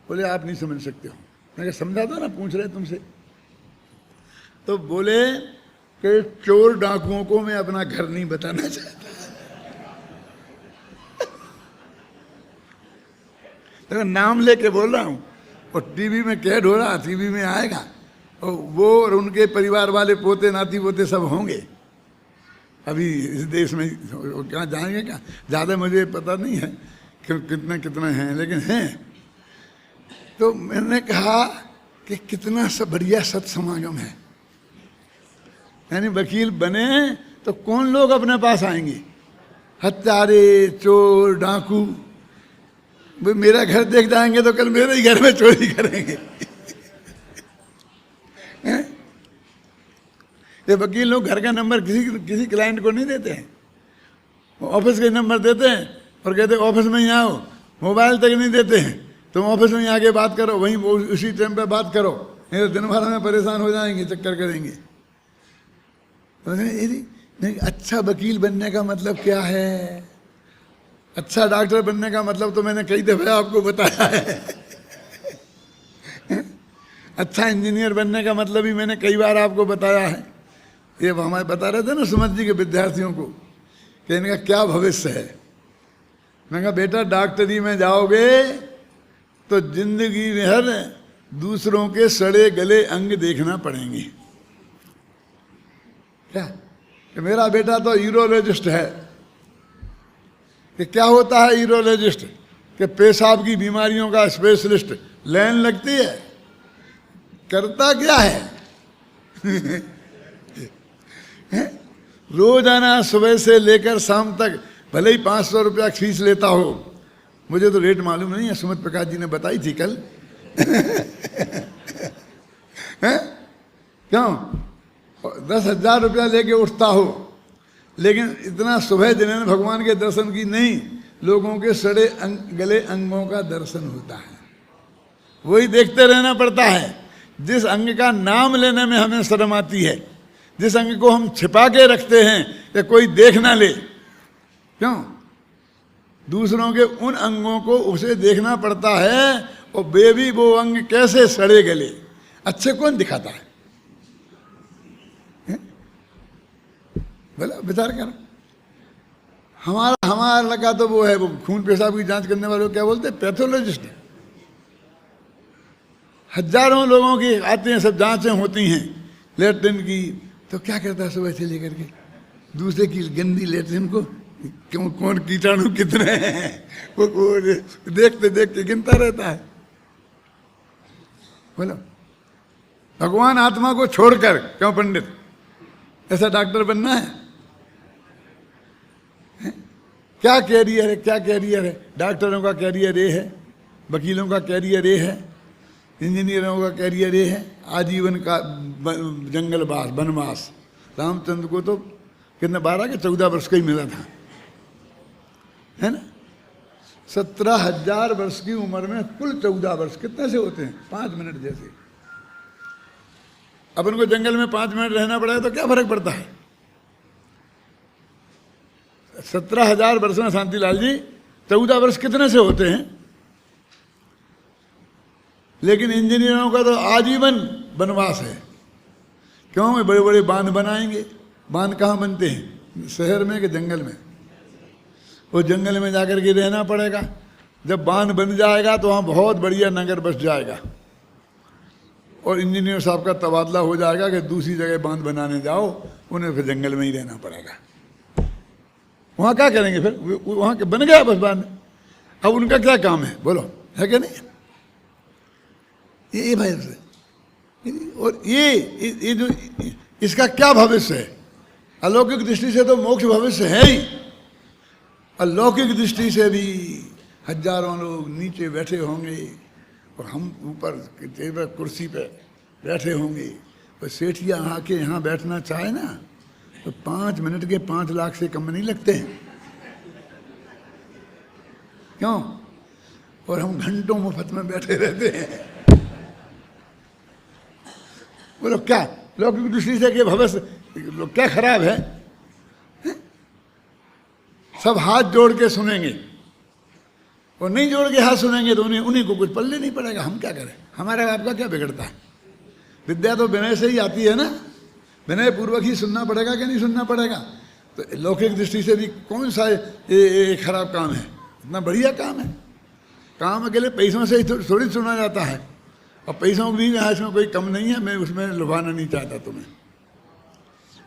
बोले आप नहीं समझ सकते हो। मैं समझा दो ना, पूछ रहे तुमसे। तो बोले कि चोर डाकुओं को मैं अपना घर नहीं बताना चाहता। तो नाम लेके बोल रहा हूँ, और टीवी में कैद हो रहा, टीवी में आएगा, और वो और उनके परिवार वाले पोते नाती पोते सब होंगे अभी इस देश में। कहाँ जाएंगे, क्या ज़्यादा मुझे पता नहीं है कि कितना हैं, लेकिन हैं। तो मैंने कहा कि कितना सब बढ़िया सत्समागम है, यानी वकील बने तो कौन लोग अपने पास आएंगे? हत्यारे, चोर, डाकू। वो मेरा घर देख जाएंगे तो कल मेरे ही घर में चोरी करेंगे। ये वकील लोग घर का नंबर किसी क्लाइंट को नहीं देते हैं, ऑफिस के नंबर देते हैं और कहते हैं ऑफिस में ही आओ। मोबाइल तक नहीं देते हैं, तुम ऑफिस में ही आके बात करो, वहीं उसी टाइम पे बात करो, नहीं तो दिन भर में परेशान हो जाएंगे, चक्कर करेंगे। नहीं, अच्छा वकील बनने का मतलब क्या है? अच्छा डॉक्टर बनने का मतलब तो मैंने कई दफे आपको बताया है। अच्छा इंजीनियर बनने का मतलब भी मैंने कई बार आपको बताया है। ये हमारे बता रहे थे ना सुमत जी के विद्यार्थियों को कि इनका क्या भविष्य है। मैंने कहा बेटा डॉक्टरी में जाओगे तो जिंदगी में हर दूसरों के सड़े गले अंग देखना पड़ेंगे। क्या कि मेरा बेटा तो यूरोलॉजिस्ट है। कि क्या होता है यूरोलॉजिस्ट? कि पेशाब की बीमारियों का स्पेशलिस्ट। लाइन लगती है, करता क्या है? रोजाना सुबह से लेकर शाम तक भले ही 500 रुपया फीस लेता हो, मुझे तो रेट मालूम नहीं है, सुमित प्रकाश जी ने बताई थी कल। क्यों 10,000 रुपया लेके उठता हो, लेकिन इतना सुबह जिन्होंने भगवान के दर्शन की नहीं, लोगों के सड़े गले अंगों का दर्शन होता है। वही देखते रहना पड़ता है। जिस अंग का नाम लेने में हमें शर्म आती है, जिस अंग को हम छिपा के रखते हैं कि कोई देख ना ले, क्यों दूसरों के उन अंगों को उसे देखना पड़ता है। और वे भी वो अंग कैसे सड़े गले, अच्छे कौन दिखाता है? बोला विचार कर। हमारा लगा तो वो है, वो खून पेशाब की जांच करने वाले क्या बोलते हैं, पैथोलॉजिस्ट। हजारों लोगों की आते हैं, सब जांचें होती हैं लेटरिन की, तो क्या करता है सुबह से लेकर के दूसरे की गंदी लेटरिन को क्यों, कौन कीटाणु कितने हैं, वो देखते देखते गिनता रहता है। बोलो भगवान आत्मा को छोड़कर क्यों पंडित, ऐसा डॉक्टर बनना है? क्या कैरियर है, क्या कैरियर है? डॉक्टरों का कैरियर ये है, वकीलों का कैरियर ये है, इंजीनियरों का कैरियर ये है, आजीवन का जंगलवास वनवास। रामचंद्र को तो कितना 12 के 14 वर्ष का ही मिला था, है ना। 17,000 वर्ष की उम्र में कुल 14 वर्ष कितने से होते हैं? 5 मिनट जैसे। अब उनको जंगल में 5 मिनट रहना पड़ा है तो क्या फर्क पड़ता है? 17,000 वर्ष में शांतिलाल जी 14 वर्ष कितने से होते हैं? लेकिन इंजीनियरों का तो आजीवन वनवास है। क्यों? वे बड़े बड़े बांध बनाएंगे। बांध कहाँ बनते हैं? शहर में कि जंगल में? वो जंगल में जाकर के रहना पड़ेगा। जब बांध बन जाएगा तो वहाँ बहुत बढ़िया नगर बस जाएगा, और इंजीनियर साहब का तबादला हो जाएगा कि दूसरी जगह बांध बनाने जाओ, उन्हें फिर जंगल में ही रहना पड़ेगा। वहाँ क्या करेंगे फिर? वहाँ के बन गया बस बांध। अब उनका क्या काम है बोलो, है क्या नहीं? ये भाई से, और ये जो इसका क्या भविष्य है? अलौकिक दृष्टि से तो मोक्ष भविष्य है ही, अलौकिक दृष्टि से भी हजारों लोग नीचे बैठे होंगे और हम ऊपर कुर्सी पे बैठे होंगे। और सेठिया आके यहाँ बैठना चाहे ना तो 5 मिनट के 5 लाख से कम नहीं लगते हैं। क्यों? और हम घंटों मुफ्त में बैठे रहते हैं। बोलो क्या लौकिक दृष्टि से कि भविष्य क्या खराब है? सब हाथ जोड़ के सुनेंगे, और नहीं जोड़ के हाथ सुनेंगे तो उन्हीं को कुछ पल्ले नहीं पड़ेगा। हम क्या करें? हमारा आपका क्या बिगड़ता है? विद्या तो विनय से ही आती है ना, विनय पूर्वक ही सुनना पड़ेगा कि नहीं सुनना पड़ेगा? तो लौकिक दृष्टि से भी कौन सा ये खराब काम है? इतना बढ़िया काम है। काम अकेले पैसों से ही थोड़ी सुना जाता है, और पैसों भी इसमें कोई कम नहीं है। मैं उसमें लुभाना नहीं चाहता तुम्हें,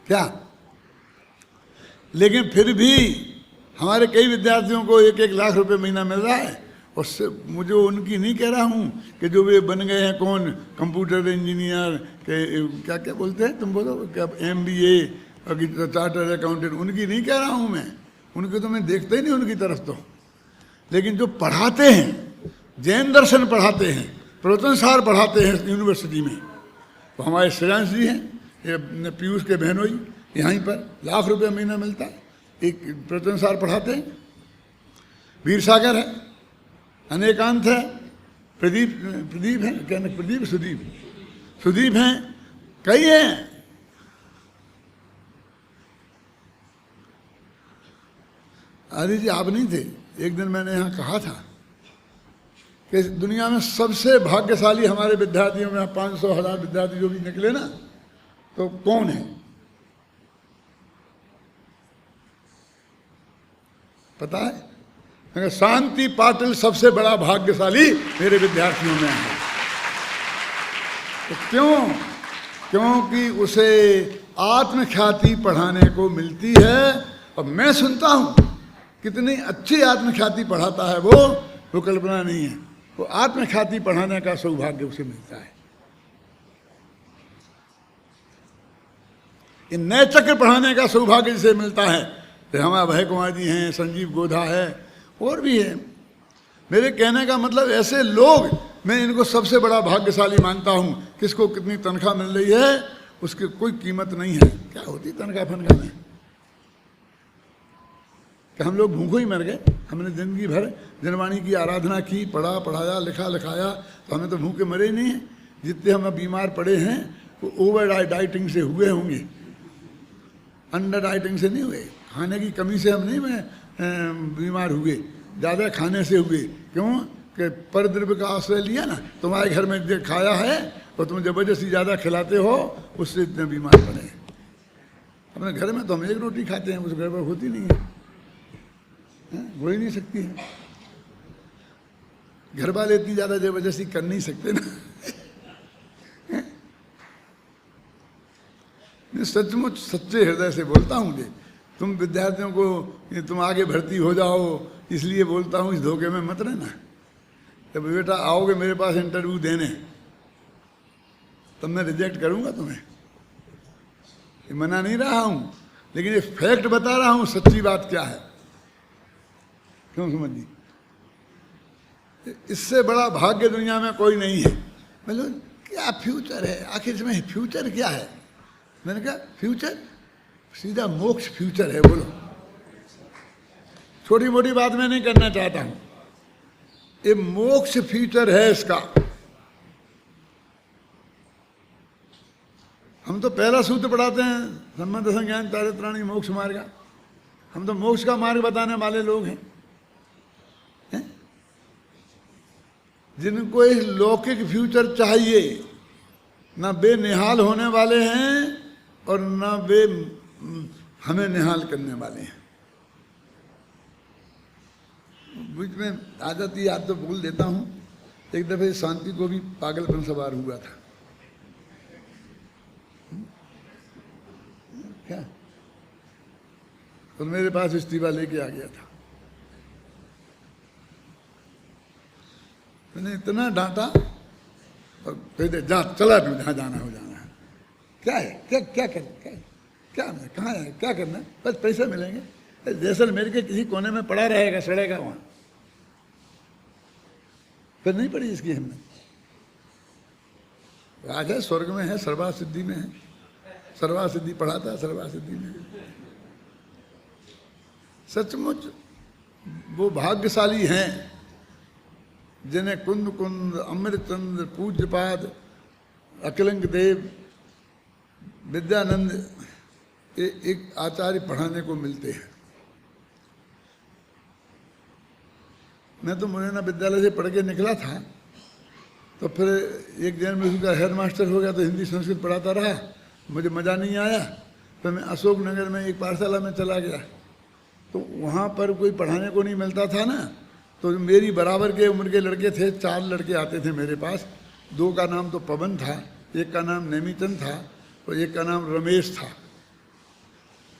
क्या? लेकिन फिर भी हमारे कई विद्यार्थियों को 1-1 लाख रुपए महीना मिल रहा है, और मुझे उनकी नहीं कह रहा हूँ कि जो वे बन गए हैं कौन कंप्यूटर इंजीनियर के क्या क्या बोलते हैं तुम बोलो, क्या MBA और चार्टर्ड अकाउंटेंट, उनकी नहीं कह रहा हूँ मैं। उनकी तो मैं देखता ही नहीं उनकी तरफ तो। लेकिन जो पढ़ाते हैं, जैन दर्शन पढ़ाते हैं, प्रवचनसार पढ़ाते हैं यूनिवर्सिटी में, तो हमारे श्रेयांश जी हैं, ये पीयूष के बहनोई, यहीं पर लाख रुपये महीना मिलता है, एक प्रवचनसार पढ़ाते हैं। वीर सागर है, अनेकांत है, प्रदीप है, क्या ना, सुदीप हैं, कई हैं। आदि जी आप नहीं थे, एक दिन मैंने यहाँ कहा था कि दुनिया में सबसे भाग्यशाली हमारे विद्यार्थियों में 500,000 विद्यार्थी जो भी निकले ना, तो कौन है पता है? शांति पाटिल सबसे बड़ा भाग्यशाली मेरे विद्यार्थियों में है। तो क्यों? क्योंकि उसे आत्मख्याति पढ़ाने को मिलती है। और मैं सुनता हूं कितनी अच्छी आत्मख्याति पढ़ाता है वो कल्पना नहीं है। वो आत्मख्याति पढ़ाने का सौभाग्य उसे मिलता है। ये नए चक्र पढ़ाने का सौभाग्य जिसे मिलता है, तो हमारा अभय कुमार जी हैं, संजीव गोधा है, और भी है। मेरे कहने का मतलब ऐसे लोग, मैं इनको सबसे बड़ा भाग्यशाली मानता हूं। किसको कितनी तनख्वाह मिल रही है उसकी कोई कीमत नहीं है। क्या होती तनख्वाह फनख्वाह में? कि हम लोग भूखों ही मर गए? हमने जिंदगी भर जनवाणी की आराधना की, पढ़ा पढ़ाया, लिखा लिखाया, तो हमें तो भूखे मरे ही नहीं हैं। जितने हम बीमार पड़े हैं वो ओवर डाइटिंग से हुए होंगे, अंडर डाइटिंग से नहीं हुए। खाने की कमी से हम नहीं बीमार हुए, ज़्यादा खाने से हुए। क्यों? कि परद्रव्य का आश्रय लिया ना, तुम्हारे घर में जो खाया है और तुम जबरदस्ती ज़्यादा खिलाते हो, उससे इतने बीमार पड़े। अपने घर में तो हम 1 रोटी खाते हैं, उस घर पर होती नहीं है, हो ही नहीं सकती है। घर वाले इतनी ज़्यादा जबरदस्ती कर नहीं सकते ना। सचमुच सच्चे हृदय से बोलता हूँ कि तुम विद्यार्थियों को तुम आगे भर्ती हो जाओ इसलिए बोलता हूँ, इस धोखे में मत रहना। जब बेटा आओगे मेरे पास इंटरव्यू देने, तब मैं रिजेक्ट करूँगा तुम्हें। ये मना नहीं रहा हूँ, लेकिन ये फैक्ट बता रहा हूँ, सच्ची बात क्या है। क्यों समझी? इससे बड़ा भाग्य दुनिया में कोई नहीं है। मतलब क्या फ्यूचर है आखिर इसमें? फ्यूचर क्या है? मैंने कहा फ्यूचर सीधा मोक्ष फ्यूचर है। बोलो, छोटी मोटी बात मैं नहीं करना चाहता हूं। ये मोक्ष फ्यूचर है इसका। हम तो पहला सूत्र पढ़ाते हैं, संबंध संज्ञान चारित्राणी मोक्ष मार्ग। हम तो मोक्ष का मार्ग बताने वाले लोग हैं, हैं? जिनको इस लौकिक फ्यूचर चाहिए, ना वे निहाल होने वाले हैं और ना वे हमें निहाल करने वाले हैं। बीच में आ जाती याद तो भूल देता हूँ। एक दफे शांति को भी पागलपन सवार हुआ था। क्या? तो मेरे पास इस्तीफा लेके आ गया था। मैंने इतना डांटा और कहते जा, चला तू जहाँ जाना हो जाना है। क्या है? क्या क्या करना? क्या कहाँ है? क्या करना? बस पैसे मिलेंगे। जैसलमेर के किसी कोने में पड़ा रहेगा, सड़ेगा वहाँ। फिर नहीं पड़ी इसकी हिम्मत। आज है स्वर्ग में है, सर्वा सिद्धि में है। सर्वा सिद्धि पढ़ाता है, सर्वा सिद्धि में। सचमुच वो भाग्यशाली हैं जिन्हें कुंद कुंद, अमृतचंद्र, पूज्यपाद, अकलंक देव, विद्यानंद एक आचार्य पढ़ाने को मिलते हैं। मैं तो मुरैना विद्यालय से पढ़ के निकला था, तो फिर एक दिन में उसका हेड मास्टर हो गया, तो हिंदी संस्कृत पढ़ाता रहा। मुझे मज़ा नहीं आया, तो मैं अशोक नगर में एक पाठशाला में चला गया। तो वहाँ पर कोई पढ़ाने को नहीं मिलता था ना, तो मेरी बराबर के उम्र के लड़के थे, 4 लड़के आते थे मेरे पास। 2 का नाम तो पवन था, एक का नाम नेमीचंद था और एक का नाम रमेश था।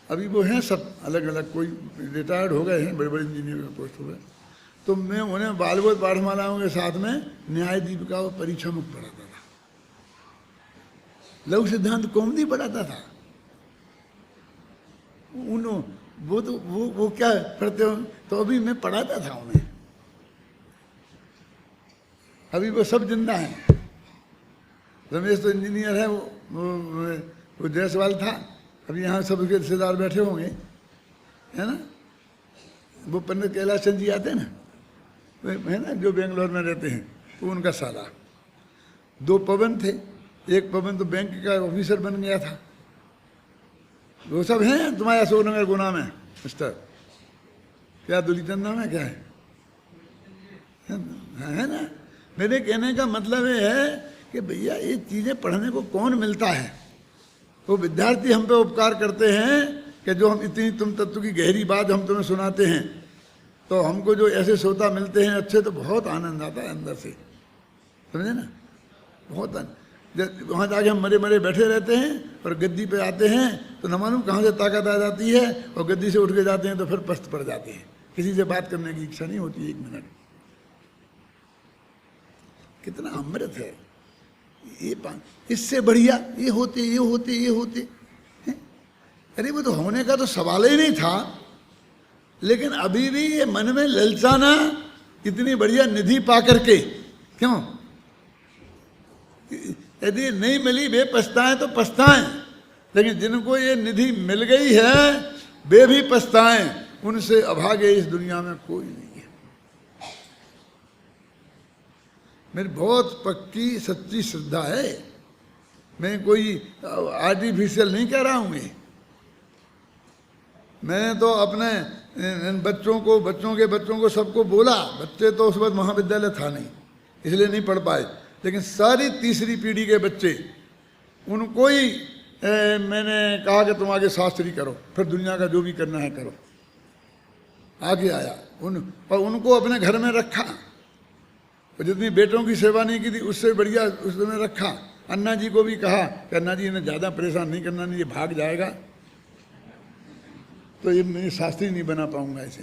अभी वो हैं सब अलग अलग, कोई रिटायर्ड हो गए हैं, बड़े बड़े इंजीनियर का पोस्ट हो गए। तो मैं उन्हें बालबोध पाठमालाओं के साथ में न्याय दीपिका और परीक्षा मुक्त पढ़ाता था, लघु सिद्धांत कौमुदी पढ़ाता था। वो क्या पढ़ते हो, तो अभी मैं पढ़ाता था उन्हें। अभी वो सब जिंदा हैं। रमेश तो इंजीनियर है, वो जायसवाल था। अभी यहाँ सब उसके रिश्तेदार बैठे होंगे, है ना। वो पंडित कैलाश चंद जी आते हैं ना, है ना, जो बेंगलोर में रहते हैं, वो उनका साला। 2 पवन थे, एक पवन तो बैंक का ऑफिसर बन गया था। वो सब हैं तुम्हारे अशोक नगर गुना में मिस्टर, क्या दुलीचंद नाम है, क्या है ना। मेरे कहने का मतलब ये है कि भैया ये चीज़ें पढ़ने को कौन मिलता है। वो विद्यार्थी हम पे उपकार करते हैं कि जो हम इतनी तुम तत्व की गहरी बात हम तुम्हें सुनाते हैं, तो हमको जो ऐसे श्रोता मिलते हैं अच्छे, तो बहुत आनंद आता है अंदर से, समझे ना। बहुत वहाँ जाके हम मरे मरे बैठे रहते हैं और गद्दी पे आते हैं तो न मालूम कहाँ से ताकत आ जाती है, और गद्दी से उठ के जाते हैं तो फिर पस्त पड़ जाते हैं। किसी से बात करने की इच्छा नहीं होती 1 मिनट। कितना अमृत है ये पान, इससे बढ़िया ये होते हैं? अरे वो तो होने का तो सवाल ही नहीं था, लेकिन अभी भी ये मन में ललचाना, इतनी बढ़िया निधि पा करके, क्यों? यदि नहीं मिली वे पछताएं तो पछताएं, लेकिन जिनको ये निधि मिल गई है वे भी पछताएं। उनसे अभागे इस दुनिया में कोई नहीं है। मेरी बहुत पक्की सच्ची श्रद्धा है, मैं कोई आर्टिफिशियल नहीं कह रहा हूँ। मैंने तो अपने बच्चों को सबको बोला। बच्चे तो उस वक्त महाविद्यालय था नहीं, इसलिए नहीं पढ़ पाए, लेकिन सारी तीसरी पीढ़ी के बच्चे, उनको ही मैंने कहा कि तुम आगे शास्त्री करो, फिर दुनिया का जो भी करना है करो। आगे आया और उनको अपने घर में रखा, और जितनी बेटों की सेवा नहीं की थी उससे बढ़िया उसने रखा। अन्ना जी को भी कहा कि अन्ना जी इन्हें ज़्यादा परेशान नहीं करना, नहीं ये भाग जाएगा तो ये मैं शास्त्री नहीं बना पाऊंगा ऐसे।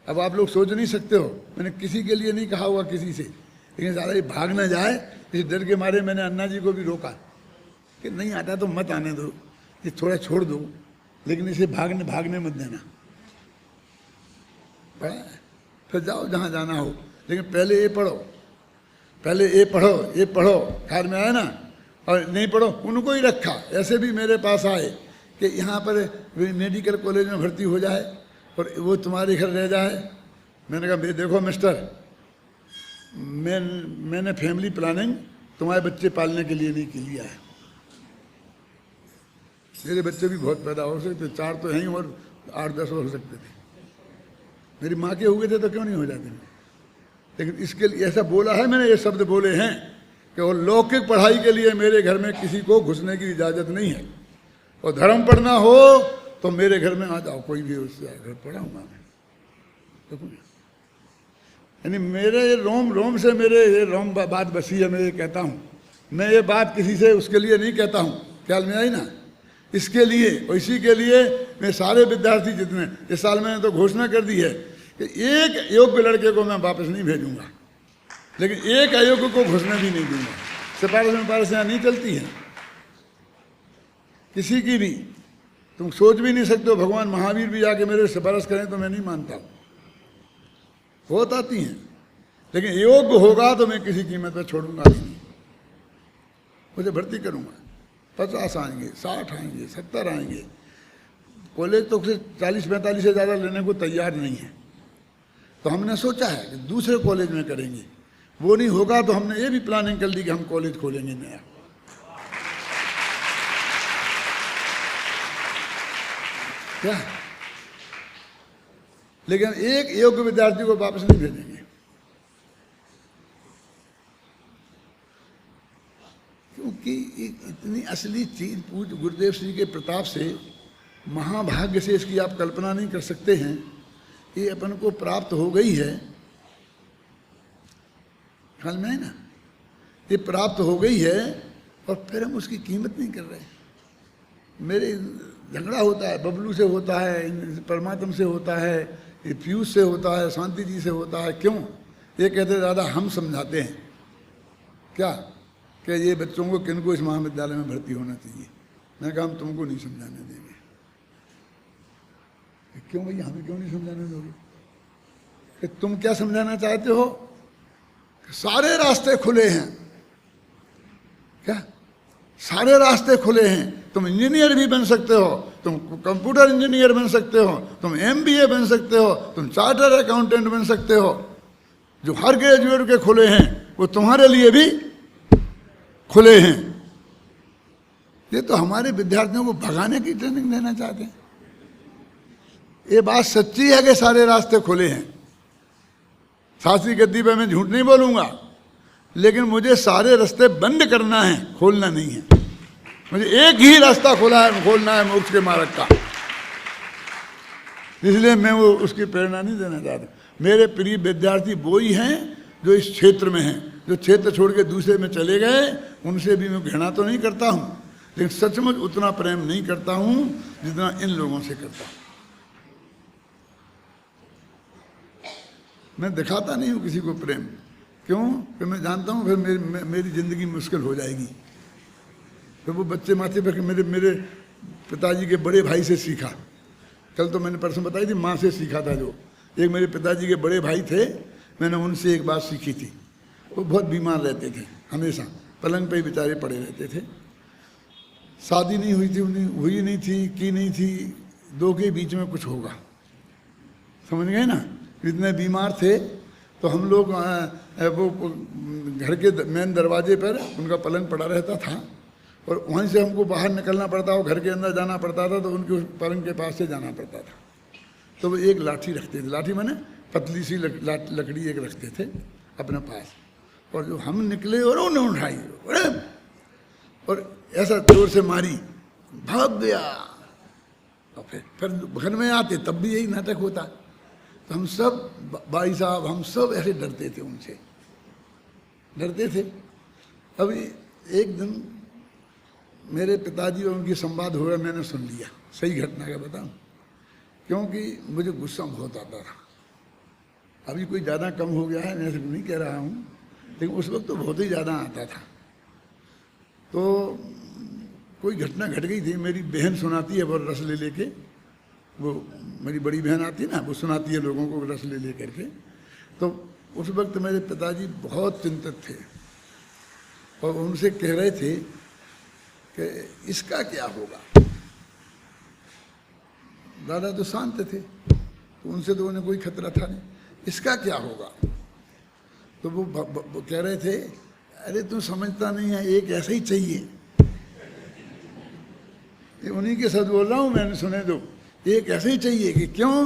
अब आप लोग सोच नहीं सकते हो, मैंने किसी के लिए नहीं कहा हुआ किसी से, लेकिन ज़्यादा ये भाग ना जाए इस डर के मारे मैंने अन्ना जी को भी रोका कि नहीं आता तो मत आने दो, ये थोड़ा छोड़ दो, लेकिन इसे भागने मत देना। पढ़ा फिर जाओ जहाँ जाना हो, लेकिन पहले ये पढ़ो, ख्याल में आया ना। और नहीं पढ़ो उनको ही रखा। ऐसे भी मेरे पास आए कि यहाँ पर मेडिकल कॉलेज में भर्ती हो जाए और वो तुम्हारे घर रह जाए। मैंने कहा देखो मिस्टर, मैंने फैमिली प्लानिंग तुम्हारे बच्चे पालने के लिए नहीं की लिया है। मेरे बच्चे भी बहुत पैदा हो सकते, 4 तो हैं ही, और 8-10 हो सकते थे। मेरी माँ के हुए थे तो क्यों नहीं हो जाते। लेकिन इसके लिए ऐसा बोला है मैंने, ये शब्द बोले हैं कि वो लौकिक पढ़ाई के लिए मेरे घर में किसी को घुसने की इजाज़त नहीं है, और धर्म पढ़ना हो तो मेरे घर में आ जाओ, कोई भी उससे घर पढ़ाऊँगा मैं। देखो यानी मेरे ये रोम रोम से मेरे ये रोम बात बसी है। मैं ये कहता हूँ, मैं ये बात किसी से उसके लिए नहीं कहता हूँ, ख्याल में आई ना, इसके लिए और इसी के लिए मैं सारे विद्यार्थी जितने, इस साल मैंने तो घोषणा कर दी है कि एक योग्य लड़के को मैं वापस नहीं भेजूंगा, लेकिन एक अयोग्य को घुसने भी नहीं दूंगा। सिफारिश यहाँ नहीं चलती है किसी की भी। तुम सोच भी नहीं सकते हो भगवान महावीर भी आके मेरे सिफारिश करें तो मैं नहीं मानता हूँ। बहुत आती हैं, लेकिन योग्य होगा तो मैं किसी कीमत पर छोड़ूंगा नहीं। मुझे भर्ती करूंगा, 50 आएंगे, 60 आएंगे, 70 आएंगे। कॉलेज तो 40-45 से ज़्यादा लेने को तैयार नहीं है। तो हमने सोचा है कि दूसरे कॉलेज में करेंगे। वो नहीं होगा तो हमने ये भी प्लानिंग कर ली कि हम कॉलेज खोलेंगे नया। क्या? लेकिन एक योग्य विद्यार्थी को वापस नहीं भेजेंगे। क्योंकि इतनी असली चीज पूज्य गुरुदेव श्री के प्रताप से, महाभाग्य से, इसकी आप कल्पना नहीं कर सकते हैं। ये अपन को प्राप्त हो गई है, ख्याल में है ना, ये प्राप्त हो गई है और फिर हम उसकी कीमत नहीं कर रहे। मेरे झगड़ा होता है, बबलू से होता है, परमात्मा से होता है, ये पीयूष से होता है, शांति जी से होता है। क्यों? ये कहते हैं दादा हम समझाते हैं क्या कि ये बच्चों को किनको इस महाविद्यालय में भर्ती होना चाहिए। मैं कहा हम तुमको नहीं समझाने देंगे। क्यों भैया, हमें क्यों नहीं समझाने दोगे? कि तुम क्या समझाना चाहते हो? सारे रास्ते खुले हैं। क्या? सारे रास्ते खुले हैं। तुम इंजीनियर भी बन सकते हो, तुम कंप्यूटर इंजीनियर बन सकते हो, तुम MBA बन सकते हो, तुम चार्टर अकाउंटेंट बन सकते हो। जो हर ग्रेजुएट के खुले हैं वो तुम्हारे लिए भी खुले हैं। ये तो हमारे विद्यार्थियों को भगाने की ट्रेनिंग देना चाहते हैं। ये बात सच्ची है कि सारे रास्ते खुले हैं। शास्त्री गद्दी पे मैं झूठ नहीं बोलूंगा, लेकिन मुझे सारे रास्ते बंद करना है, खोलना नहीं है। मुझे एक ही रास्ता खोलना है मोक्ष के मार्ग का। इसलिए मैं वो उसकी प्रेरणा नहीं देना चाहता। मेरे प्रिय विद्यार्थी वो ही हैं जो इस क्षेत्र में हैं। जो क्षेत्र छोड़ के दूसरे में चले गए उनसे भी मैं घृणा तो नहीं करता हूँ, लेकिन सचमुच उतना प्रेम नहीं करता हूँ जितना इन लोगों से करता हूँ। मैं दिखाता नहीं हूँ किसी को प्रेम। क्यों? कि मैं जानता हूँ फिर मेरी जिंदगी मुश्किल हो जाएगी। फिर वो बच्चे माथे पर मेरे पिताजी के बड़े भाई से सीखा। कल तो मैंने परसों बताई थी, माँ से सीखा था। जो एक मेरे पिताजी के बड़े भाई थे, मैंने उनसे एक बात सीखी थी। वो बहुत बीमार रहते थे, हमेशा पलंग पे ही बेचारे पड़े रहते थे। शादी नहीं हुई थी, उन्हें हुई नहीं थी, की नहीं थी। दो के बीच में कुछ होगा, समझ गए ना। इतने बीमार थे तो हम लोग वो घर के मेन दरवाजे पर उनका पलंग पड़ा रहता था और वहीं से हमको बाहर निकलना पड़ता, वो घर के अंदर जाना पड़ता था, तो उनके पलंग के पास से जाना पड़ता था। तो वो एक लाठी रखते थे, लाठी माने पतली सी लकड़ी एक रखते थे अपने पास। और जो हम निकले और उन्हें उठाई और ऐसा जोर से मारी, भाग गया। और फिर घर में आते तब भी यही नाटक होता। तो हम सब भाई साहब, हम सब ऐसे डरते थे, उनसे डरते थे। अभी एक दिन मेरे पिताजी और उनकी संवाद हो रहा, मैंने सुन लिया। सही घटना का बताऊं, क्योंकि मुझे गुस्सा बहुत आता था। अभी कोई ज़्यादा कम हो गया है, मैं ऐसे नहीं कह रहा हूँ, लेकिन उस वक्त तो बहुत ही ज़्यादा आता था। तो कोई घटना घट गई थी, मेरी बहन सुनाती है, वो रस ले लेके, वो मेरी बड़ी बहन आती है ना, वो सुनाती है लोगों को रस ले करके। तो उस वक्त मेरे पिताजी बहुत चिंतित थे और उनसे कह रहे थे कि इसका क्या होगा। दादा तो शांत थे, तो उनसे तो उन्हें कोई खतरा था नहीं। इसका क्या होगा? तो वो कह रहे थे, अरे तू समझता नहीं है, एक ऐसा ही चाहिए। ये उन्हीं के साथ बोल रहा हूँ, मैंने सुने। तो एक ऐसे ही चाहिए कि क्यों,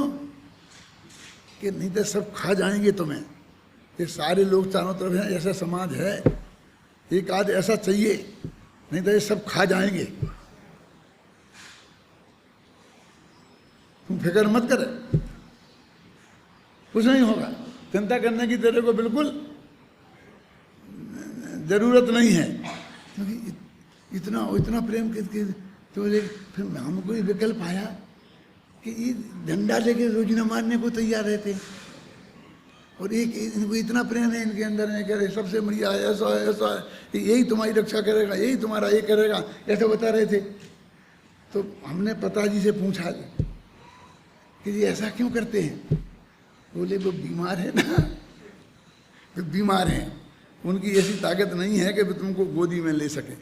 कि नहीं तो सब खा जाएंगे तुम्हें। ये सारे लोग चारों तरफ हैं, ऐसा समाज है, एक आध ऐसा चाहिए, नहीं तो ये सब खा जाएंगे। तुम फिक्र मत करे, कुछ नहीं होगा, चिंता करने की तेरे को बिल्कुल जरूरत नहीं है, क्योंकि इतना इतना प्रेम करके तो फिर हमको ये विकल्प आया कि ये डंडा लेके रोज न मारने को तैयार रहते, और एक इनको इतना प्रेम है इनके अंदर में, कह रहे सबसे बढ़िया है, ऐसा है, ऐसा है, यही तुम्हारी रक्षा करेगा, यही तुम्हारा ये करेगा, ऐसा बता रहे थे। तो हमने पिताजी से पूछा कि ये ऐसा क्यों करते हैं? बोले वो बीमार है ना, तो बीमार हैं, उनकी ऐसी ताकत नहीं है कि वो तुमको गोदी में ले सके,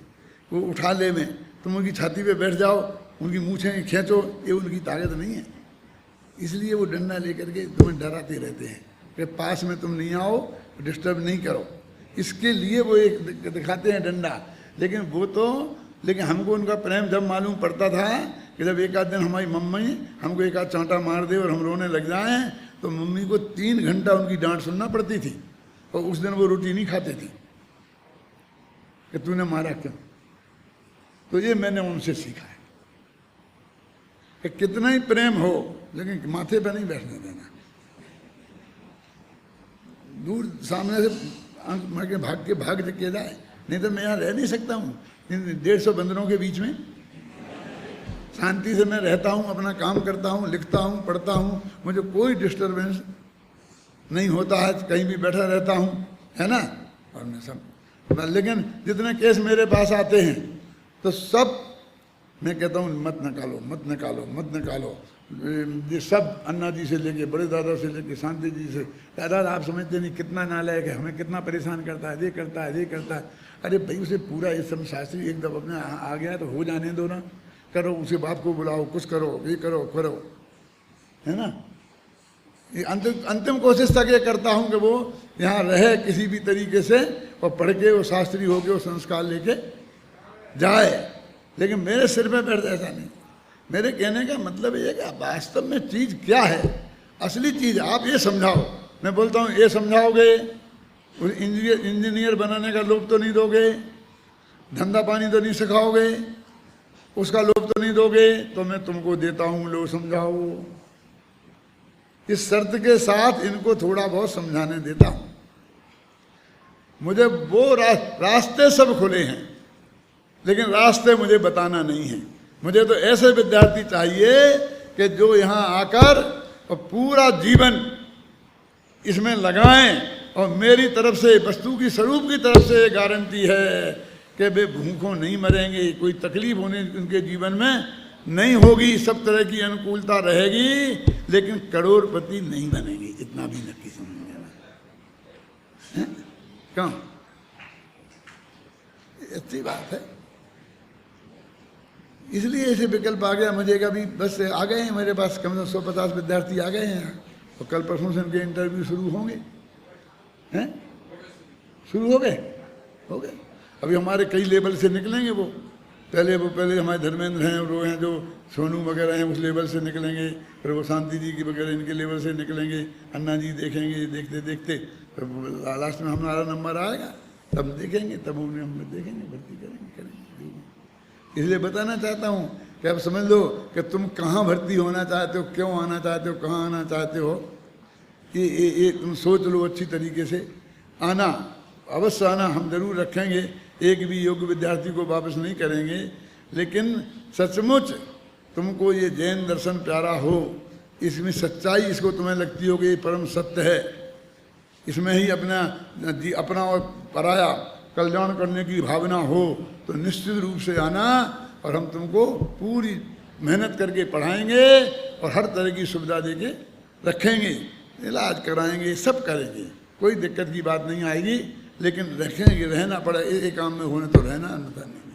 वो उठा ले में, तुम उनकी छाती पे बैठ जाओ, उनकी मूछें खींचो, ये उनकी ताकत नहीं है। इसलिए वो डंडा लेकर के तुम्हें डराते रहते हैं कि पास में तुम नहीं आओ, डिस्टर्ब नहीं करो, इसके लिए वो एक दिखाते हैं डंडा। लेकिन हमको उनका प्रेम जब मालूम पड़ता था कि जब एक आध दिन हमारी मम्मी हमको एक आध चांटा मार दे और हम रोने लग जाएं, तो मम्मी को 3 घंटा उनकी डांट सुनना पड़ती थी, और उस दिन वो रोटी नहीं खाते थे कि तूने मारा क्यों। तो ये मैंने उनसे सीखा है कि कितना ही प्रेम हो, लेकिन माथे पर नहीं बैठने देना, दूर सामने से आंख मार के भाग के जाए, नहीं तो मैं यहाँ रह नहीं सकता हूँ 150 बंदरों के बीच में। शांति से मैं रहता हूँ, अपना काम करता हूँ, लिखता हूँ, पढ़ता हूँ, मुझे कोई डिस्टर्बेंस नहीं होता है, कहीं भी बैठा रहता हूँ, है ना। और मैं सब, लेकिन जितने केस मेरे पास आते हैं तो सब मैं कहता हूँ मत निकालो, मत निकालो, मत निकालो। ये सब अन्ना जी से लेके, बड़े दादा से लेके, शांति जी से, दादा आप समझते नहीं कितना नालायक है, हमें कितना परेशान करता है, ये करता है, ये करता है। अरे भाई उसे पूरा ये सब शास्त्री एक दफा अपने आ गया तो हो जाने दो ना, करो, उसके बाप को बुलाओ, कुछ करो, ये करो, करो, है ना। ये अंतिम कोशिश तक ये करता हूँ कि वो यहाँ रहे किसी भी तरीके से, और पढ़ के वो शास्त्री हो के वो संस्कार लेके जाए, लेकिन मेरे सिर पे बैठ ऐसा नहीं। मेरे कहने का मतलब ये कि वास्तव में चीज़ क्या है, असली चीज़ आप ये समझाओ। मैं बोलता हूँ ये समझाओगे, इंजीनियर बनाने का लोभ तो नहीं दोगे, धंधा पानी तो नहीं सिखाओगे, उसका लोभ तो नहीं दोगे, तो मैं तुमको देता हूँ, लो समझाओ। इस शर्त के साथ इनको थोड़ा बहुत समझाने देता हूँ। मुझे वो रास्ते सब खुले हैं, लेकिन रास्ते मुझे बताना नहीं है। मुझे तो ऐसे विद्यार्थी चाहिए कि जो यहाँ आकर और पूरा जीवन इसमें लगाएं, और मेरी तरफ से, वस्तु की स्वरूप की तरफ से गारंटी है कि वे भूखों नहीं मरेंगे, कोई तकलीफ होने उनके जीवन में नहीं होगी, सब तरह की अनुकूलता रहेगी, लेकिन करोड़पति नहीं बनेंगे, इतना भी नक्की समझ लेना। क्यों? अच्छी बात है। इसलिए ऐसे विकल्प आ गया मुझे, कभी बस आ गए हैं मेरे पास कम से कम 150 विद्यार्थी आ गए हैं, और कल परसों से उनके इंटरव्यू शुरू होंगे। हैं? शुरू हो गए। अभी हमारे कई लेवल से निकलेंगे वो पहले हमारे धर्मेंद्र हैं, वो हैं जो सोनू वगैरह हैं, उस लेवल से निकलेंगे, फिर वो शांति जी की वगैरह इनके लेवल से निकलेंगे, अन्ना जी देखेंगे, देखते देखते फिर लास्ट में हमारा नंबर आएगा, तब देखेंगे, तब उन्हें हम देखेंगे, भर्ती करेंगे। इसलिए बताना चाहता हूँ कि अब समझ लो कि तुम कहाँ भर्ती होना चाहते हो, क्यों आना चाहते हो, कहाँ आना चाहते हो, ये तुम सोच लो अच्छी तरीके से। आना, अवश्य आना, हम जरूर रखेंगे, एक भी योग्य विद्यार्थी को वापस नहीं करेंगे, लेकिन सचमुच तुमको ये जैन दर्शन प्यारा हो, इसमें सच्चाई इसको तुम्हें लगती हो कि ये परम सत्य है, इसमें ही अपना और पराया कल्याण करने की भावना हो, तो निश्चित रूप से आना, और हम तुमको पूरी मेहनत करके पढ़ाएंगे और हर तरह की सुविधा देके रखेंगे, इलाज कराएंगे, सब करेंगे, कोई दिक्कत की बात नहीं आएगी। लेकिन रखेंगे, रहना पड़ा, एक काम में होने तो रहना, अन्यथा नहीं।